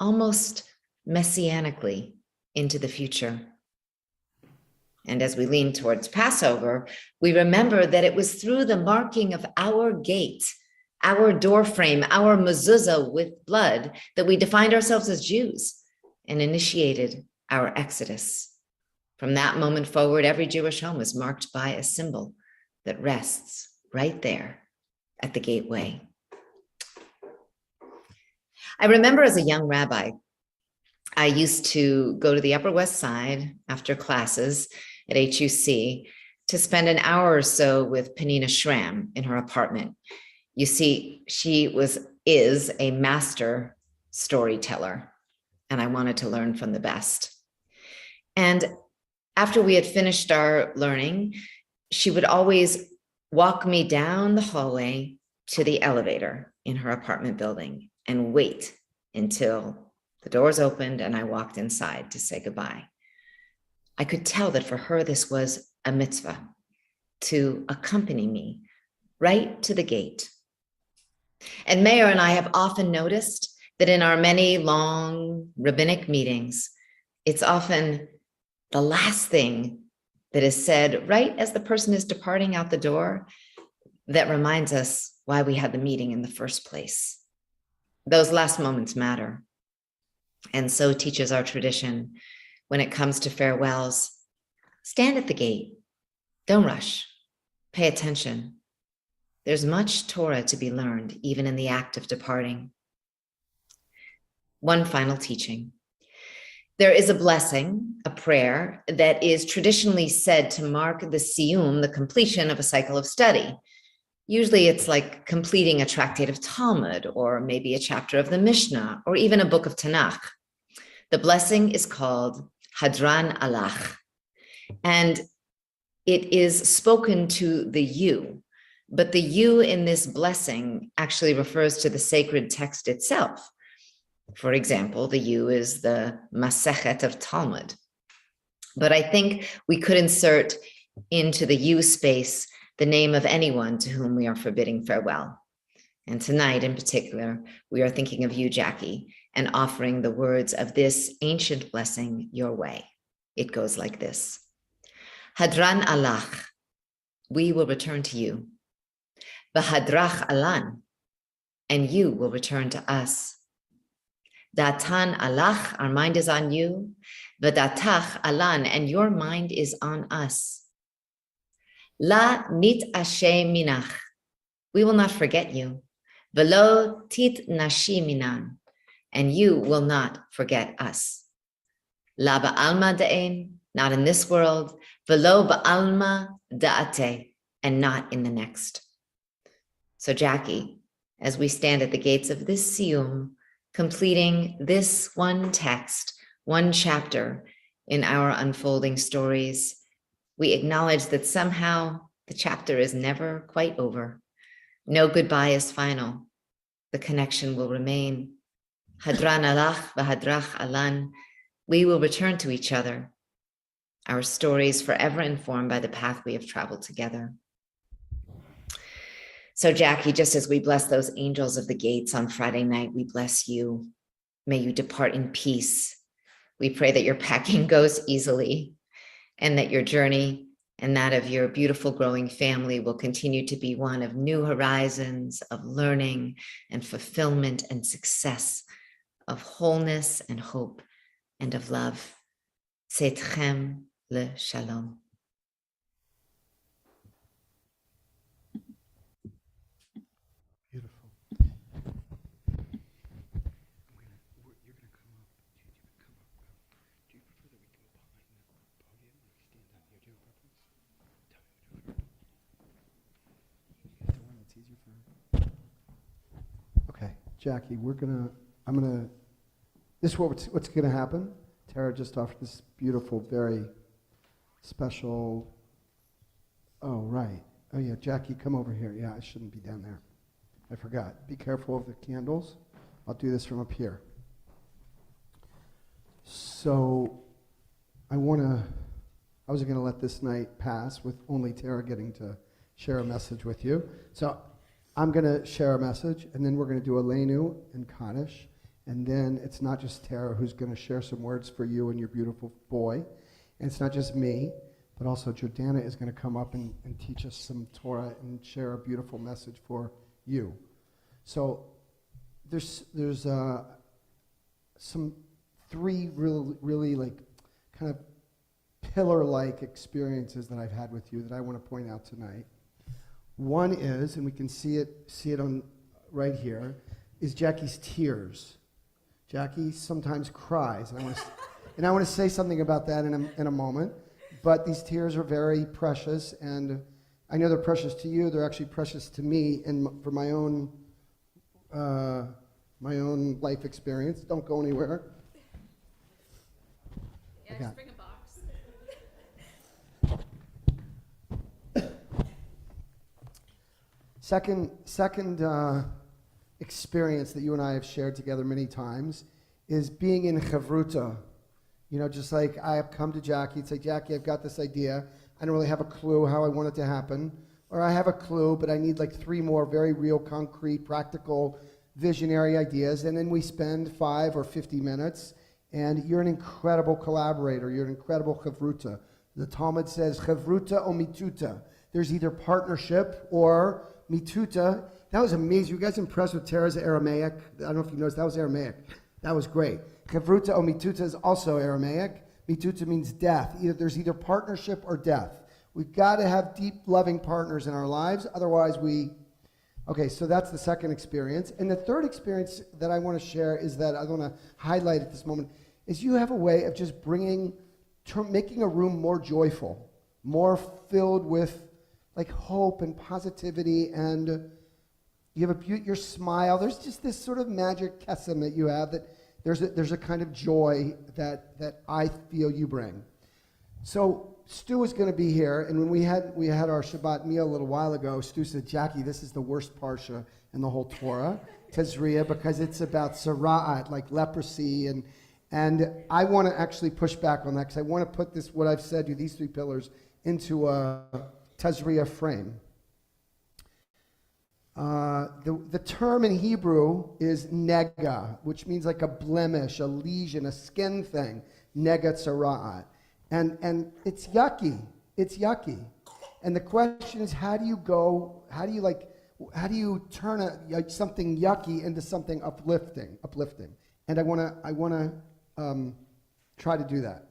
almost messianically, into the future. And as we lean towards Passover, we remember that it was through the marking of our gate, our doorframe, our mezuzah with blood, that we defined ourselves as Jews and initiated our exodus. From that moment forward, every Jewish home is marked by a symbol that rests right there at the gateway. I remember as a young rabbi, I used to go to the Upper West Side after classes at HUC to spend an hour or so with Penina Schramm in her apartment. You see, she is a master storyteller, and I wanted to learn from the best. And after we had finished our learning, she would always walk me down the hallway to the elevator in her apartment building and wait until the doors opened and I walked inside to say goodbye. I could tell that for her, this was a mitzvah to accompany me right to the gate. And Meir and I have often noticed that in our many long rabbinic meetings, it's often the last thing that is said right as the person is departing out the door that reminds us why we had the meeting in the first place. Those last moments matter. And so teaches our tradition when it comes to farewells. Stand at the gate. Don't rush. Pay attention. There's much Torah to be learned, even in the act of departing. One final teaching. There is a blessing, a prayer, that is traditionally said to mark the siyum, the completion of a cycle of study. Usually it's like completing a tractate of Talmud, or maybe a chapter of the Mishnah, or even a book of Tanakh. The blessing is called Hadran Alach, and it is spoken to the you, but the you in this blessing actually refers to the sacred text itself. For example, the you is the Masechet of Talmud. But I think we could insert into the you space the name of anyone to whom we are forbidding farewell. And tonight in particular, we are thinking of you, Jackie, and offering the words of this ancient blessing your way. It goes like this. Hadran alach, we will return to you. V'hadrach alan, and you will return to us. Datan alach, our mind is on you. V'datach alan, and your mind is on us. La nit ashe minach, we will not forget you. Velo tit nashi minan, and you will not forget us. La ba'alma da'en, not in this world. Velo ba'alma da'ate, and not in the next. So Jackie, as we stand at the gates of this siyum, completing this one text, one chapter in our unfolding stories, we acknowledge that somehow the chapter is never quite over. No goodbye is final. The connection will remain. Hadran alach v'hadrach alan. We will return to each other. Our stories forever informed by the path we have traveled together. So Jackie, just as we bless those angels of the gates on Friday night, we bless you. May you depart in peace. We pray that your packing goes easily. and that your journey and that of your beautiful growing family will continue to be one of new horizons, of learning and fulfillment and success, of wholeness and hope and of love. Seitchem le shalom. Beautiful. Okay, Jackie, this is what's gonna happen. Tara just offered this beautiful, very special, oh, right. Oh yeah, Jackie, come over here. Yeah, I shouldn't be down there. I forgot. Be careful of the candles. I'll do this from up here. So, I was gonna let this night pass with only Tara getting to share a message with you. So, I'm going to share a message, and then we're going to do Aleinu and Kaddish, and then it's not just Tara who's going to share some words for you and your beautiful boy, and it's not just me, but also Jordana is going to come up and teach us some Torah and share a beautiful message for you. So there's some three really like kind of pillar-like experiences that I've had with you that I want to point out tonight. One is, and we can see it on right here, is Jackie's tears. Jackie sometimes cries, and I want to say something about that in a moment. But these tears are very precious, and I know they're precious to you. They're actually precious to me, and for my own life experience. Don't go anywhere. Yeah, just bring a box. Second experience that you and I have shared together many times is being in Chavruta. You know, just like I have come to Jackie and say, Jackie, I've got this idea. I don't really have a clue how I want it to happen. Or I have a clue, but I need like 3 more very real, concrete, practical, visionary ideas. And then we spend 5 or 50 minutes. And you're an incredible collaborator. You're an incredible Chavruta. The Talmud says, Chavruta o mituta. There's either partnership or mituta. That was amazing. You guys impressed with Tara's Aramaic? I don't know if you noticed, that was Aramaic. That was great. Chavruta o mituta is also Aramaic. Mituta means death. There's either partnership or death. We've got to have deep, loving partners in our lives. Otherwise, okay, so that's the second experience. And the third experience that I want to share is that I want to highlight at this moment is you have a way of just making a room more joyful, more filled with like hope and positivity, and you have your smile. There's just this sort of magic kesem that you have, that there's a kind of joy that I feel you bring. So Stu is going to be here, and when we had our Shabbat meal a little while ago, Stu said, Jackie, this is the worst parsha in the whole Torah, Tazria, because it's about Sara'at, like leprosy, and I want to actually push back on that, because I want to put what I've said to these 3 pillars into a Tazria frame. The term in Hebrew is nega, which means like a blemish, a lesion, a skin thing. Nega tzara'at. And it's yucky. It's yucky. And the question is, how do you turn something yucky into something uplifting? And I want to try to do that.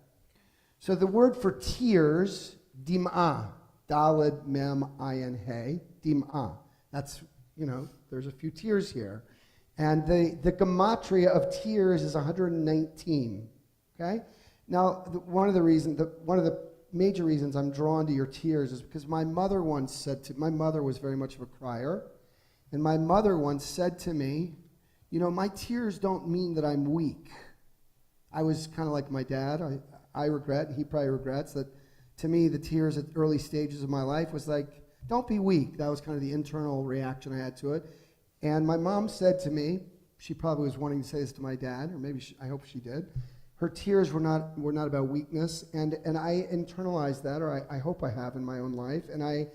So the word for tears, dim'ah, daled mem ayin hey, dim'ah. That's, there's a few tears here. And the gematria of tears is 119. Okay? Now, one of the major reasons I'm drawn to your tears is because my mother was very much of a crier, and my mother once said to me, my tears don't mean that I'm weak. I was kind of like my dad. I regret, and he probably regrets, that to me the tears at early stages of my life was like, don't be weak. That was kind of the internal reaction I had to it. And my mom said to me, she probably was wanting to say this to my dad, or maybe I hope she did, her tears were not about weakness, and I internalized that, or I hope I have in my own life, and I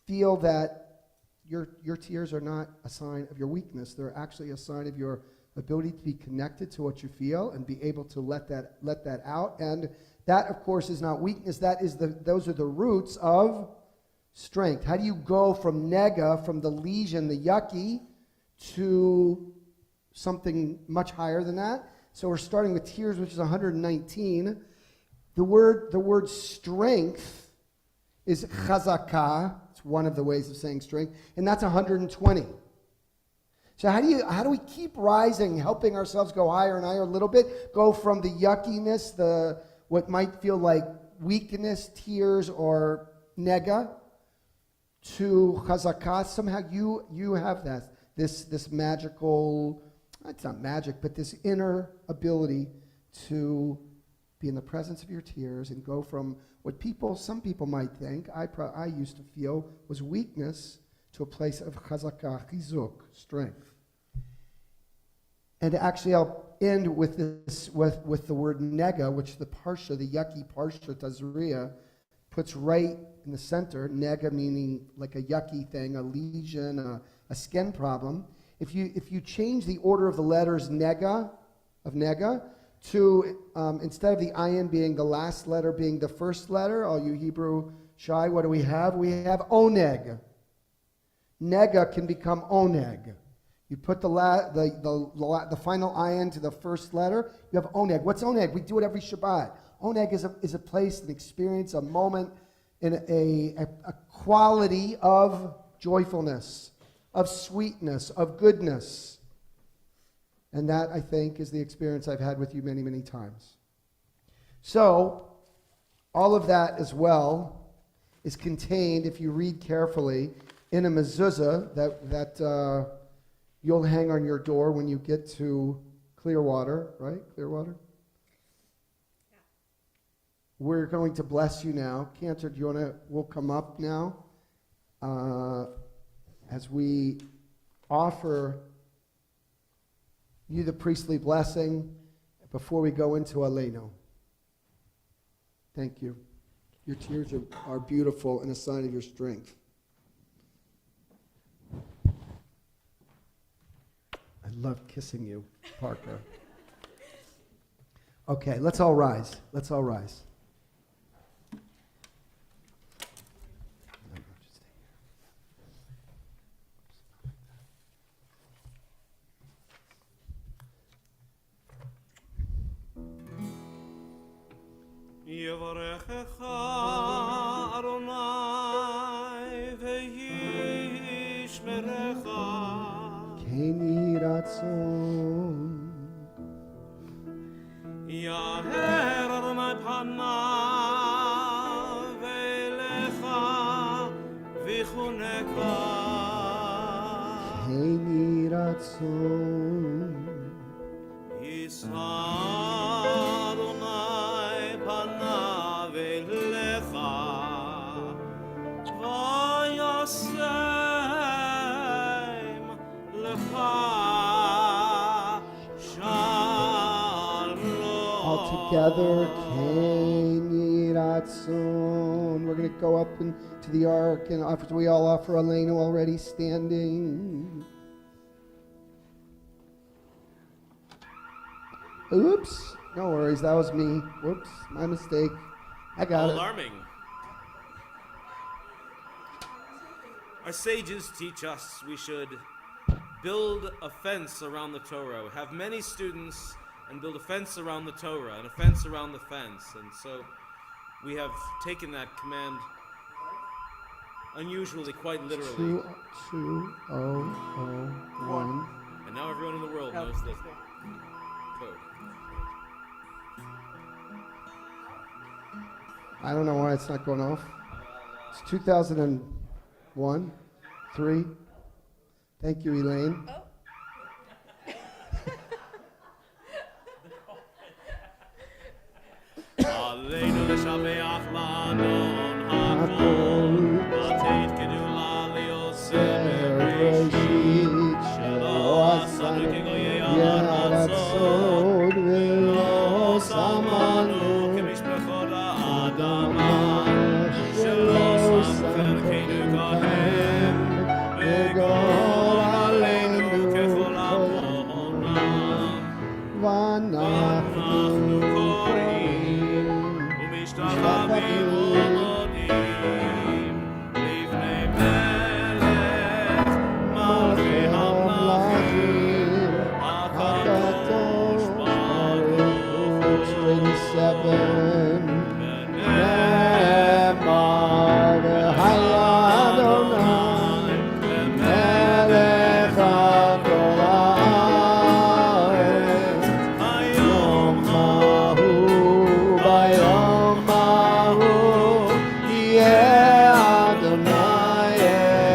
feel that your tears are not a sign of your weakness. They're actually a sign of your ability to be connected to what you feel and be able to let that out. And that, of course, is not weakness. Those are the roots of strength. How do you go from nega, from the lesion, the yucky, to something much higher than that? So we're starting with tears, which is 119. The word strength is chazakah. It's one of the ways of saying strength, and that's 120. So how do we keep rising, helping ourselves go higher and higher a little bit, go from the yuckiness, what might feel like weakness, tears, or nega, to chazakah? Somehow you have this magical, it's not magic, but this inner ability to be in the presence of your tears and go from what some people might think, I used to feel was weakness, to a place of chazakah, chizuk, strength. And actually, I'll end with this, with the word nega, which the parsha, the yucky parsha Tazria, puts right in the center. Nega meaning like a yucky thing, a lesion, a skin problem. If you change the order of the letters nega, to instead of the ayin being the last letter being the first letter, all you Hebrew shy, what do we have? We have oneg. Nega can become oneg. You put the final ayin to the first letter, you have oneg. What's oneg? We do it every Shabbat. Oneg is a place, an experience, a moment, in a quality of joyfulness, of sweetness, of goodness. And that, I think, is the experience I've had with you many, many times. So, all of that as well is contained, if you read carefully, in a mezuzah that you'll hang on your door when you get to Clearwater, right? Clearwater? Yeah. We're going to bless you now. Cantor, we'll come up now as we offer you the priestly blessing before we go into Aleinu. Thank you. Your tears are beautiful and a sign of your strength. I love kissing you, Parker. Okay, let's all rise. Let's all rise. Yevarechecha Adonai ve'yishmerecha Kein Yhi Ratzon Yaher Adonai panav ve'elecha v'chuneka Kein Yhi Ratzon Yisa Adonai panav elecha vayasem lecha shalom. all together. Kein Yhi Ratzon. We're going to go up into the ark and offer. We all offer Aleinu already standing. Oops. No worries. That was me. Whoops. My mistake. I got it. Alarming. Our sages teach us we should build a fence around the Torah, have many students, and build a fence around the Torah, and a fence around the fence. And so we have taken that command unusually, quite literally. 2001. And now everyone in the world knows the code. I don't know why it's not going off. It's 2001, 3. Thank you, Elaine. Aleinu l'shabeach la'adon hakol, v'teit gedula li'oseh bereshit, shelo asanu kegoyei haratzon, ve'lo samanu k'mishpachot ha'adama, shelo sam chelkeinu kahem, v'gor aleinu kechol ha'amona. ואנחנו קוראים ומשתחווים ועומדים לפני מלך מלכי המלכים הקדוש ברוך הוא. 37 ונאמר והיה אדוני מלך על כל הארץ היום ההוא ביום ההוא יהיה אדוני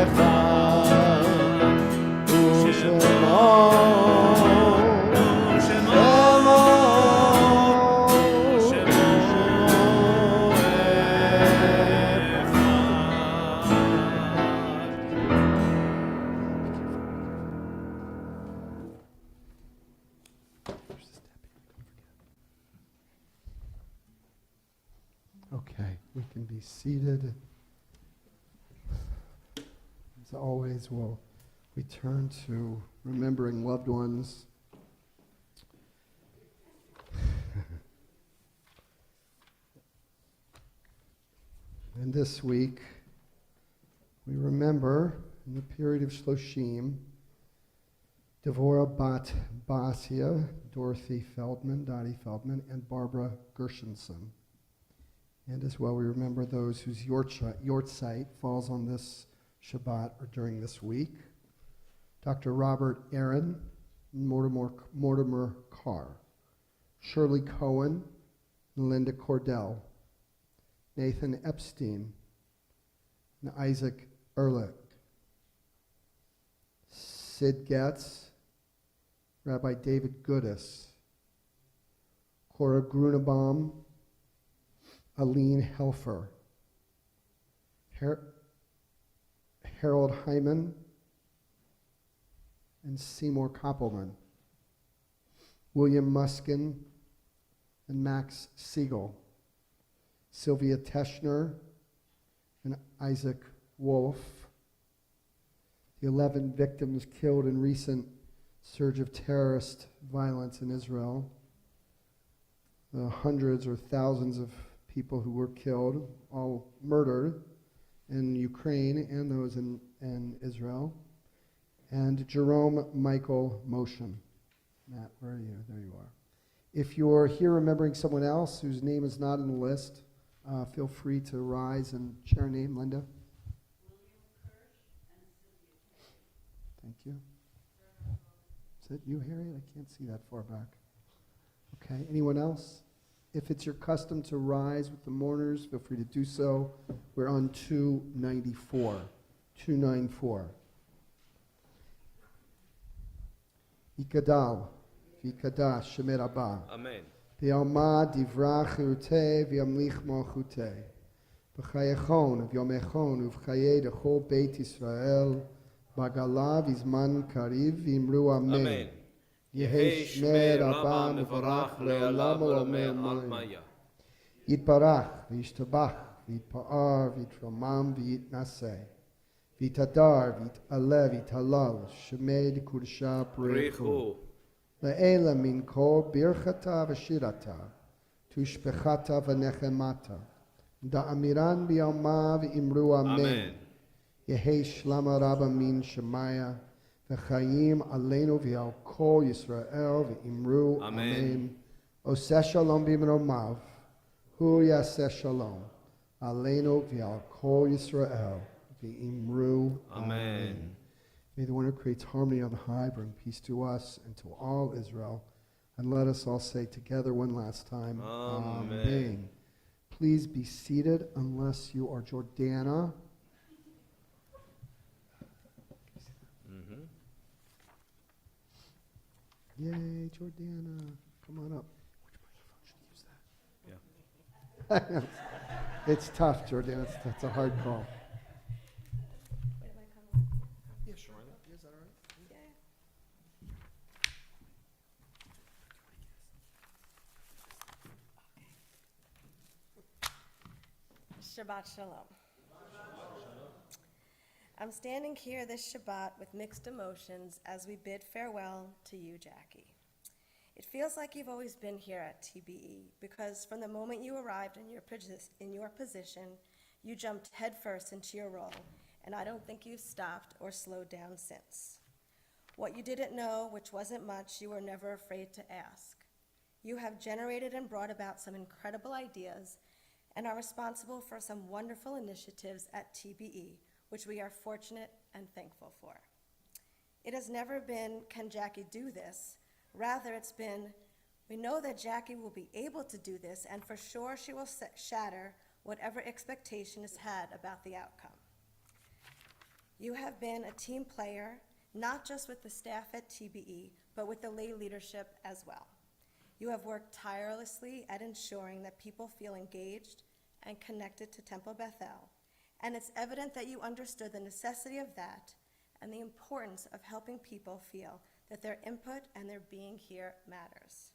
אחד ושמו Okay, we can be seated. As always, we'll return to remembering loved ones. And this week, we remember in the period of Shloshim, Devorah Bat Basia, Dorothy Feldman, Dottie Feldman, and Barbara Gershenson. And as well, we remember those whose Yortzeit falls on this Shabbat or during this week. Dr. Robert Aaron, Mortimer Carr, Shirley Cohen, and Linda Cordell, Nathan Epstein, and Isaac Ehrlich, Sid Getz, Rabbi David Goodis, Cora Grunebaum, Aline Helfer, Harold Hyman, and Seymour Koppelman, William Muskin, and Max Siegel, Sylvia Teschner, and Isaac Wolf, the 11 victims killed in recent surge of terrorist violence in Israel, the hundreds or thousands of people who were killed, all murdered in Ukraine and those in Israel, and Jerome Michael Motion. Matt, where are you? There you are. If you're here remembering someone else whose name is not in the list, feel free to rise and share a name. Linda? Thank you. Is it you, Harriet? I can't see that far back. Okay, anyone else? If it's your custom to rise with the mourners, feel free to do so. We're on 294. 294. Ikadal, Vikadash, Shemer Abba. Amen. V'yalma divra chirute, v'yamlich malchute. V'chayechon, v'yomechon, uv'chaye dechol Beit Yisrael. Bagala v'zman kariv, v'imru amen. Amen. Yehi Shmer Abba mevarach le'olam olameh. Yitbarach, v'yishtabach, v'yitpa'ar, v'yitromam, v'yitnaseh. V'yitadar, v'yitaleh, v'yitalal, shemed kursha prechu. Le'ela min kol birchata v'shirata, tushpechata v'nechemata. Da'amiran b'yalma v'imru amen. Yehi shlama rabba min shemaya, v'chayim aleinu v'yal kol Yisrael v'imru amen. Oseh shalom b'imromav, hu yaseh shalom, aleinu v'yal kol Yisrael v'imru amen. May the one who creates harmony on high bring peace to us and to all Israel. And let us all say together one last time, Amen. Please be seated unless you are Jordana. Mm-hmm. Yay, Jordana. Come on up. Which microphone should I use that? Yeah. It's tough, Jordana. That's a hard call. Yeah, sure. Is that all right? Shabbat Shalom. I'm standing here this Shabbat with mixed emotions as we bid farewell to you, Jackie. It feels like you've always been here at TBE because from the moment you arrived in your position, you jumped headfirst into your role, and I don't think you've stopped or slowed down since. What you didn't know, which wasn't much, you were never afraid to ask. You have generated and brought about some incredible ideas and are responsible for some wonderful initiatives at TBE, which we are fortunate and thankful for. It has never been, can Jackie do this? Rather, it's been, we know that Jackie will be able to do this, and for sure she will shatter whatever expectation is had about the outcome. You have been a team player, not just with the staff at TBE, but with the lay leadership as well. You have worked tirelessly at ensuring that people feel engaged and connected to Temple Beth-El, and it's evident that you understood the necessity of that and the importance of helping people feel that their input and their being here matters.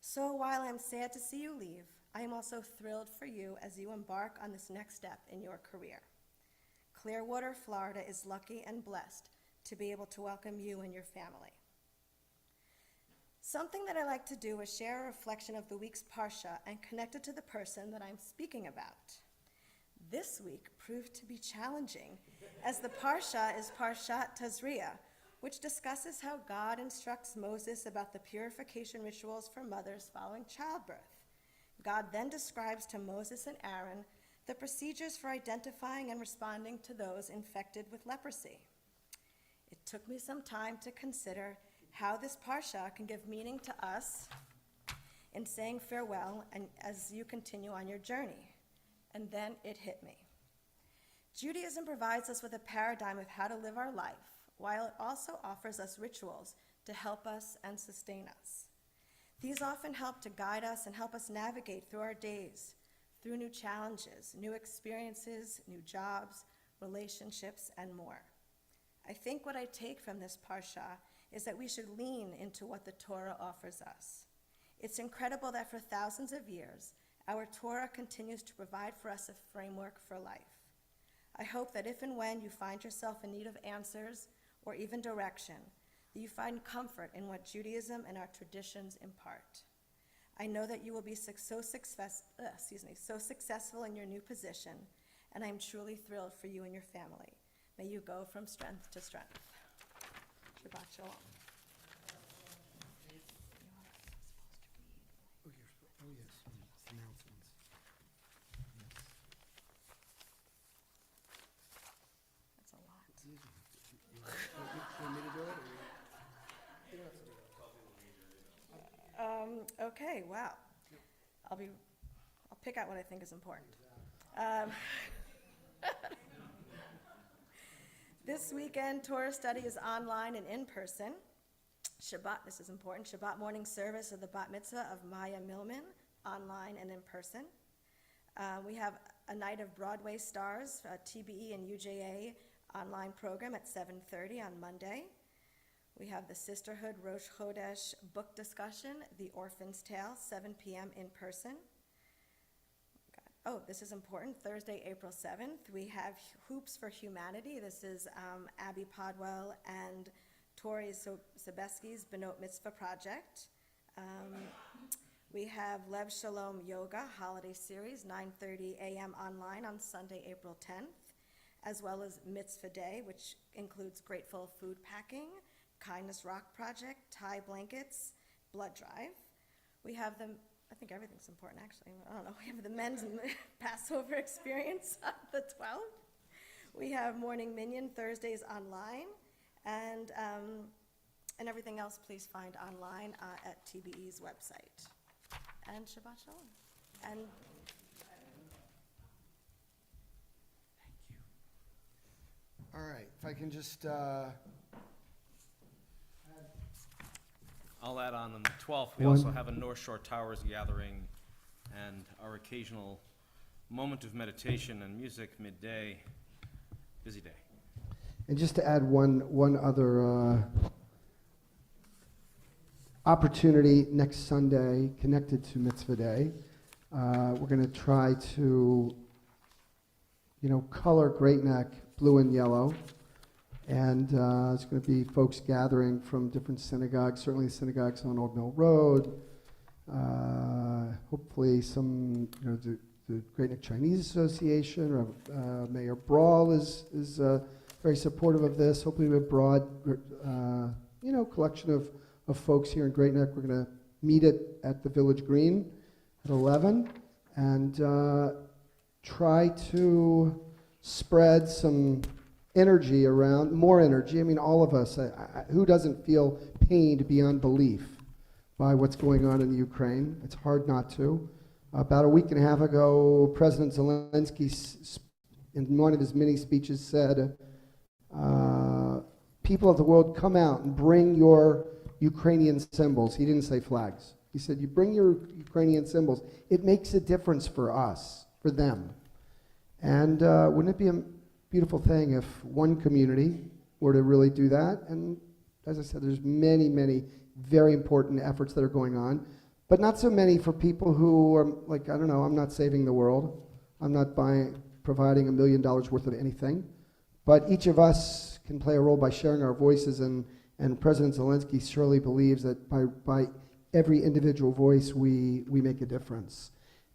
So while I'm sad to see you leave, I am also thrilled for you as you embark on this next step in your career. Clearwater, Florida is lucky and blessed to be able to welcome you and your family. Something that I like to do is share a reflection of the week's Parsha and connect it to the person that I'm speaking about. This week proved to be challenging, as the Parsha is Parshat Tazria, which discusses how God instructs Moses about the purification rituals for mothers following childbirth. God then describes to Moses and Aaron the procedures for identifying and responding to those infected with leprosy. It took me some time to consider how this Parsha can give meaning to us in saying farewell and as you continue on your journey. And then it hit me. Judaism provides us with a paradigm of how to live our life, while it also offers us rituals to help us and sustain us. These often help to guide us and help us navigate through our days, through new challenges, new experiences, new jobs, relationships, and more. I think what I take from this Parsha is that we should lean into what the Torah offers us. It's incredible that for thousands of years, our Torah continues to provide for us a framework for life. I hope that if and when you find yourself in need of answers or even direction, that you find comfort in what Judaism and our traditions impart. I know that you will be so successful in your new position, and I am truly thrilled for you and your family. May you go from strength to strength. Shabbat Shalom. Oh, yes, announcements. That's a lot. You want me to do it? Okay, wow. I'll pick out what I think is important. This weekend, Torah study is online and in person. Shabbat, this is important, Shabbat morning service of the Bat Mitzvah of Maya Millman, online and in person. We have a night of Broadway stars, TBE and UJA online program at 7:30 on Monday. We have the Sisterhood Rosh Chodesh book discussion, The Orphan's Tale, 7 p.m. in person. Oh, this is important. Thursday, April 7th, we have Hoops for Humanity. This is Abby Podwell and Tori Sebeski's Benot Mitzvah Project. We have Lev Shalom Yoga Holiday Series, 9:30 a.m. online on Sunday, April 10th, as well as Mitzvah Day, which includes grateful food packing, Kindness Rock Project, Thai blankets, blood drive. We have the, I think everything's important actually, I don't know, we have the men's Passover experience on the 12th. We have Morning Minyan Thursdays online, and everything else please find online at TBE's website. And Shabbat Shalom. And All right, if I can just, I'll add on the 12th, we One. also have a North Shore Towers gathering and our occasional moment of meditation and music midday. Busy day. and just to add one other opportunity next Sunday connected to Mitzvah Day. We're going to try to, color Great Neck blue and yellow And there's going to be folks gathering from different synagogues, certainly synagogues on Old Mill Road. Hopefully some, the Great Neck Chinese Association, or Mayor Brawl is very supportive of this. Hopefully we have a broad, collection of folks here in Great Neck. We're going to meet at the Village Green at 11 and try to spread some energy around, more energy. I mean, all of us, who doesn't feel pained beyond belief by what's going on in the Ukraine? It's hard not to. About a week and a half ago, President Zelensky, in one of his many speeches, said, people of the world, come out and bring your Ukrainian symbols. He didn't say flags. He said, you bring your Ukrainian symbols. It makes a difference for us, for them. And wouldn't it be a beautiful thing if one community were to really do that? And as I said, there's many, many very important efforts that are going on, but not so many for people who are like, I don't know, I'm not saving the world. I'm not providing $1 million worth of anything. But each of us can play a role by sharing our voices, and President Zelensky surely believes that by every individual voice we make a difference.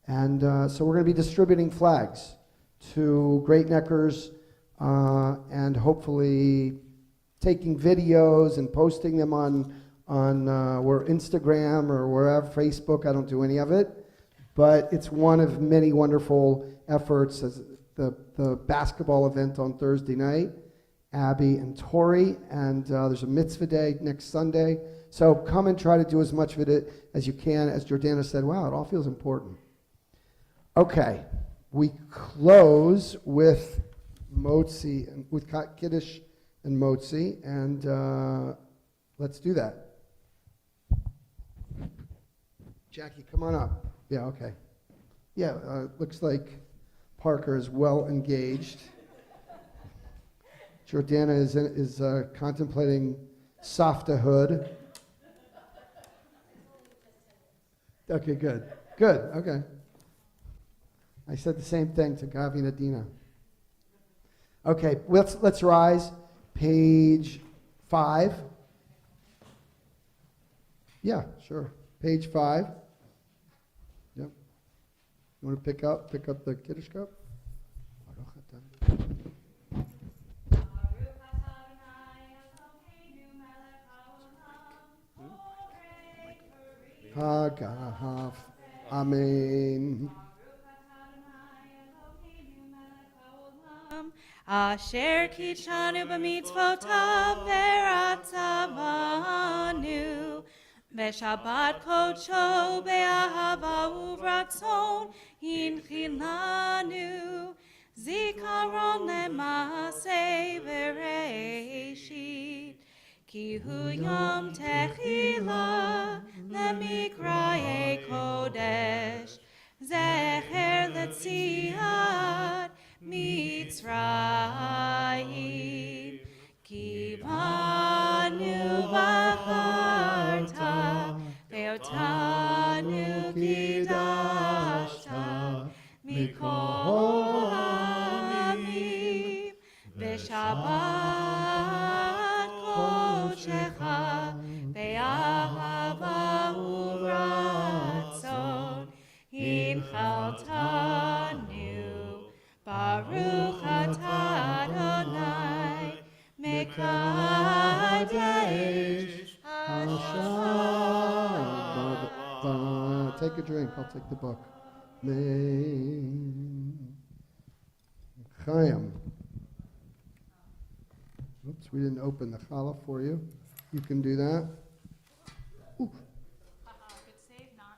And so we're going to be distributing flags to Great Neckers and hopefully taking videos and posting them on Instagram or wherever, Facebook. I don't do any of it, but it's one of many wonderful efforts. As the basketball event on Thursday night, Abby and Tori, and there's a mitzvah day next Sunday. So come and try to do as much of it as you can. As Jordana said, wow, it all feels important. Okay, we close with Motzi, with Kiddush and Motzi, and let's do that. Jackie, come on up. Yeah, okay. Yeah, looks like Parker is well engaged. Jordana is contemplating softahood. Okay, good. Good, okay. I said the same thing to Gavi and Adina. Okay, let's rise. Page 5. Yeah, sure. Page 5. Yep. You want to pick up the Kiddush cup? Hagav. Amen. Asher kitshanu b'mitzvotav veratzavanu v'shabbat kodsho be'ahava uvratzon hinchilanu zikaron le'maseh v'reishit ki hu yom techila le'mikraye kodesh zecher letziat Mitzrayim ki banu bacharta ve'otanu kidashta mikol ha'amim v'shabbat kodshecha ve'ahava uvratzon hinchaltanu Baruch atah Adonai mekadesh Hashem. Take a drink. I'll take the book. Chaim. Oops, we didn't open the challah for you. You can do that. Ooh.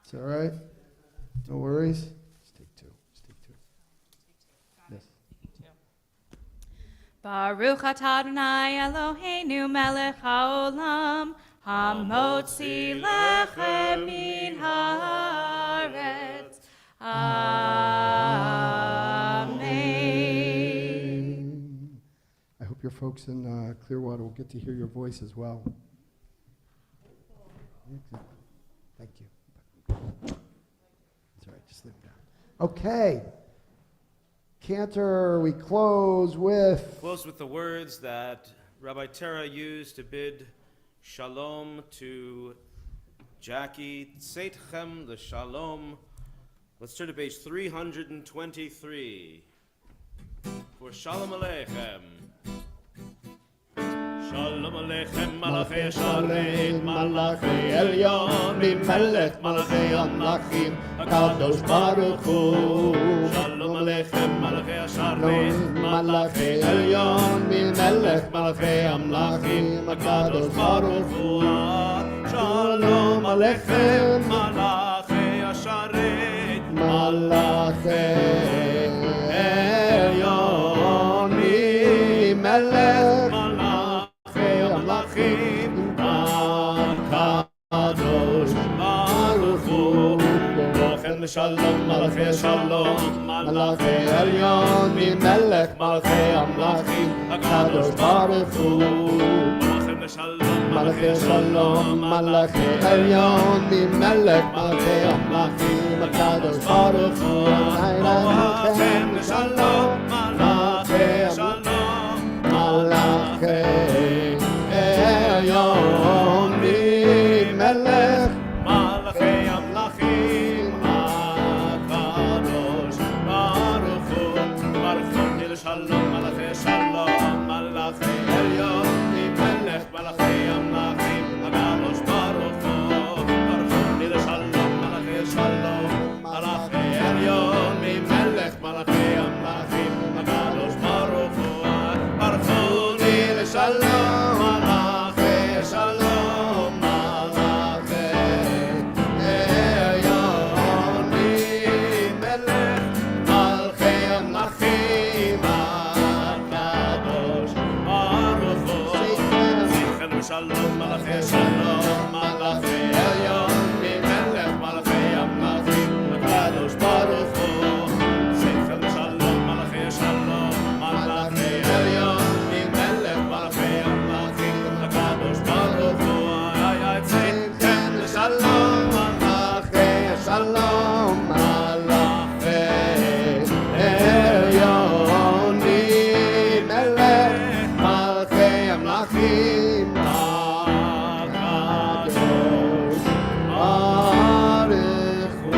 It's all right. No worries. Baruch atah Adonai Eloheinu melech haolam hamotzi lechem min haaretz. Amen. I hope your folks in Clearwater will get to hear your voice as well. Thank you. That's all right, just leave it down. Okay. Cantor, we close with the words that Rabbi Tara used to bid shalom to Jackie. Tzeitchem the shalom. Let's turn to page 323 for Shalom Aleichem. Shalom Aleichem, Malachi Sharet, Malachi Elyon, Melech Malachi Amlachim, Hakadosh Baruch Hu. Shalom Aleichem, Malachi Sharet, Malachi Elyon, Melech Malachi Amlachim, Hakadosh Baruch Hu. Shalom Aleichem, Malachi Sharet, Malachi Elyon, Melech Kadosh Baruch Hu. Lochem Shalom Malachi Shalom Malachi Elyon Melech Malachi Amlachim Kadosh Baruch Hu. Lochem Shalom Malachi Shalom Malachi Elyon Melech Malachi Amlachim Kadosh Baruch Hu. Lochem Shalom Malachi Shalom Malachi Elyon Melech Malachi Amlachim HaKadosh Baruch Hu. Baruch Hu Nil Shalom Malachi Shalom Malachi Elyon Melech Malachi Amlachim HaKadosh Baruch Hu. Baruch Hu Nil Shalom Malachi Shalom Malachi Elyon Melech Malachi Amlachim HaKadosh Baruch Hu. Baruch Hu Nil Shalom Malachi Shalom Malachi Elyon Melech Malachi Amlachim HaKadosh Baruch Hu. Zichem Shalom Malachi Shalom Malachi Elyon Melech Malachi Amlachim HaKadosh Baruch Hu. Zichem Shalom Malachi Shalom Malachi Elyon Melech Malachi Amlachim HaKadosh Baruch Hu. Zichem Shalom Malachi Shalom Malachi Elyon Melech Malachi Amlachim HaKadosh Baruch Hu.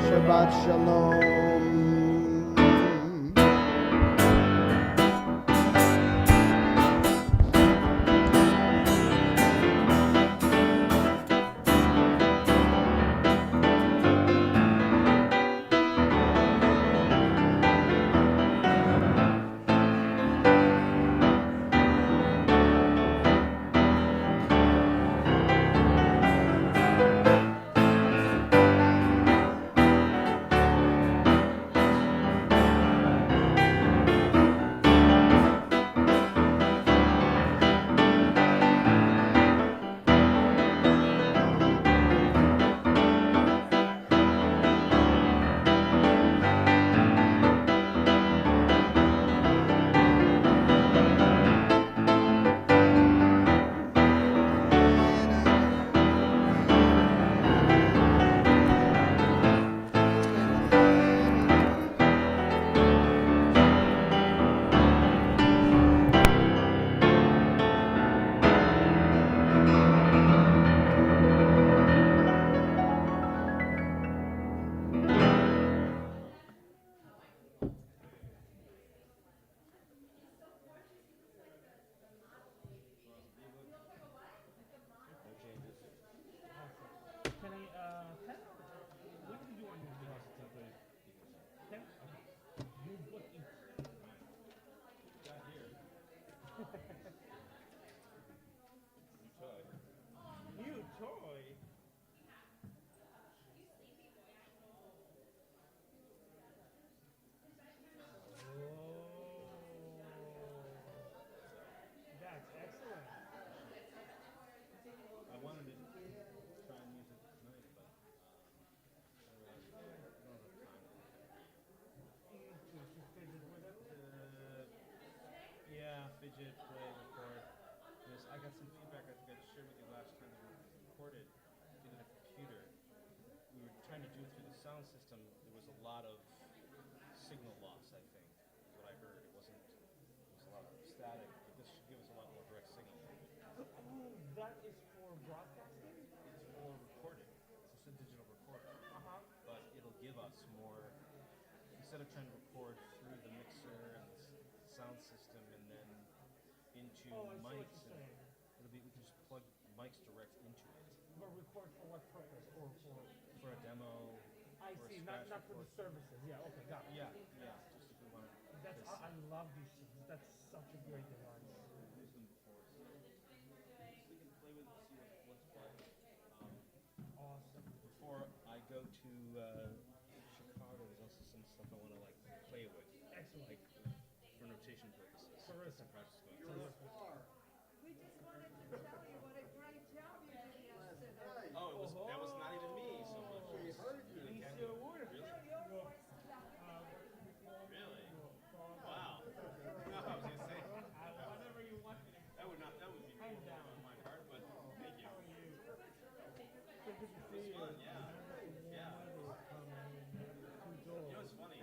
Shabbat Shalom. fidget, play, record. Yes, I got some feedback I think I shared with you last time that we recorded, did it a computer. We were trying to do it through the sound system. There was a lot of signal loss, I think, is what I heard. It was a lot of static. static. This should give us a lot more direct signal. That is for broadcasting? It's for recording. It's just a digital recorder. But it'll give us more, instead of trying to record through the mixer and the sound system and then into mics, and it'll be, we can just plug mics direct into it. But record for what purpose? Or for a demo. I see, not for the services. Yeah, okay, got it. Yeah, just if we want to. I love these things. That's such a great device. We've used them before, so we can play with it, see what's playing. Awesome. Before I go to Chicago, there's also some stuff I want to like play with. Excellent. Like for notation purposes. Terrific. Some practice going. We just wanted to tell you what a great job you did yesterday. Oh, that was not even me so much. We heard you. Really? Really? Wow. No, I was gonna say. Whatever you want. That would be Hands down. on my part, but thank you. Good to see you. Fun, yeah. Yeah. You know what's funny?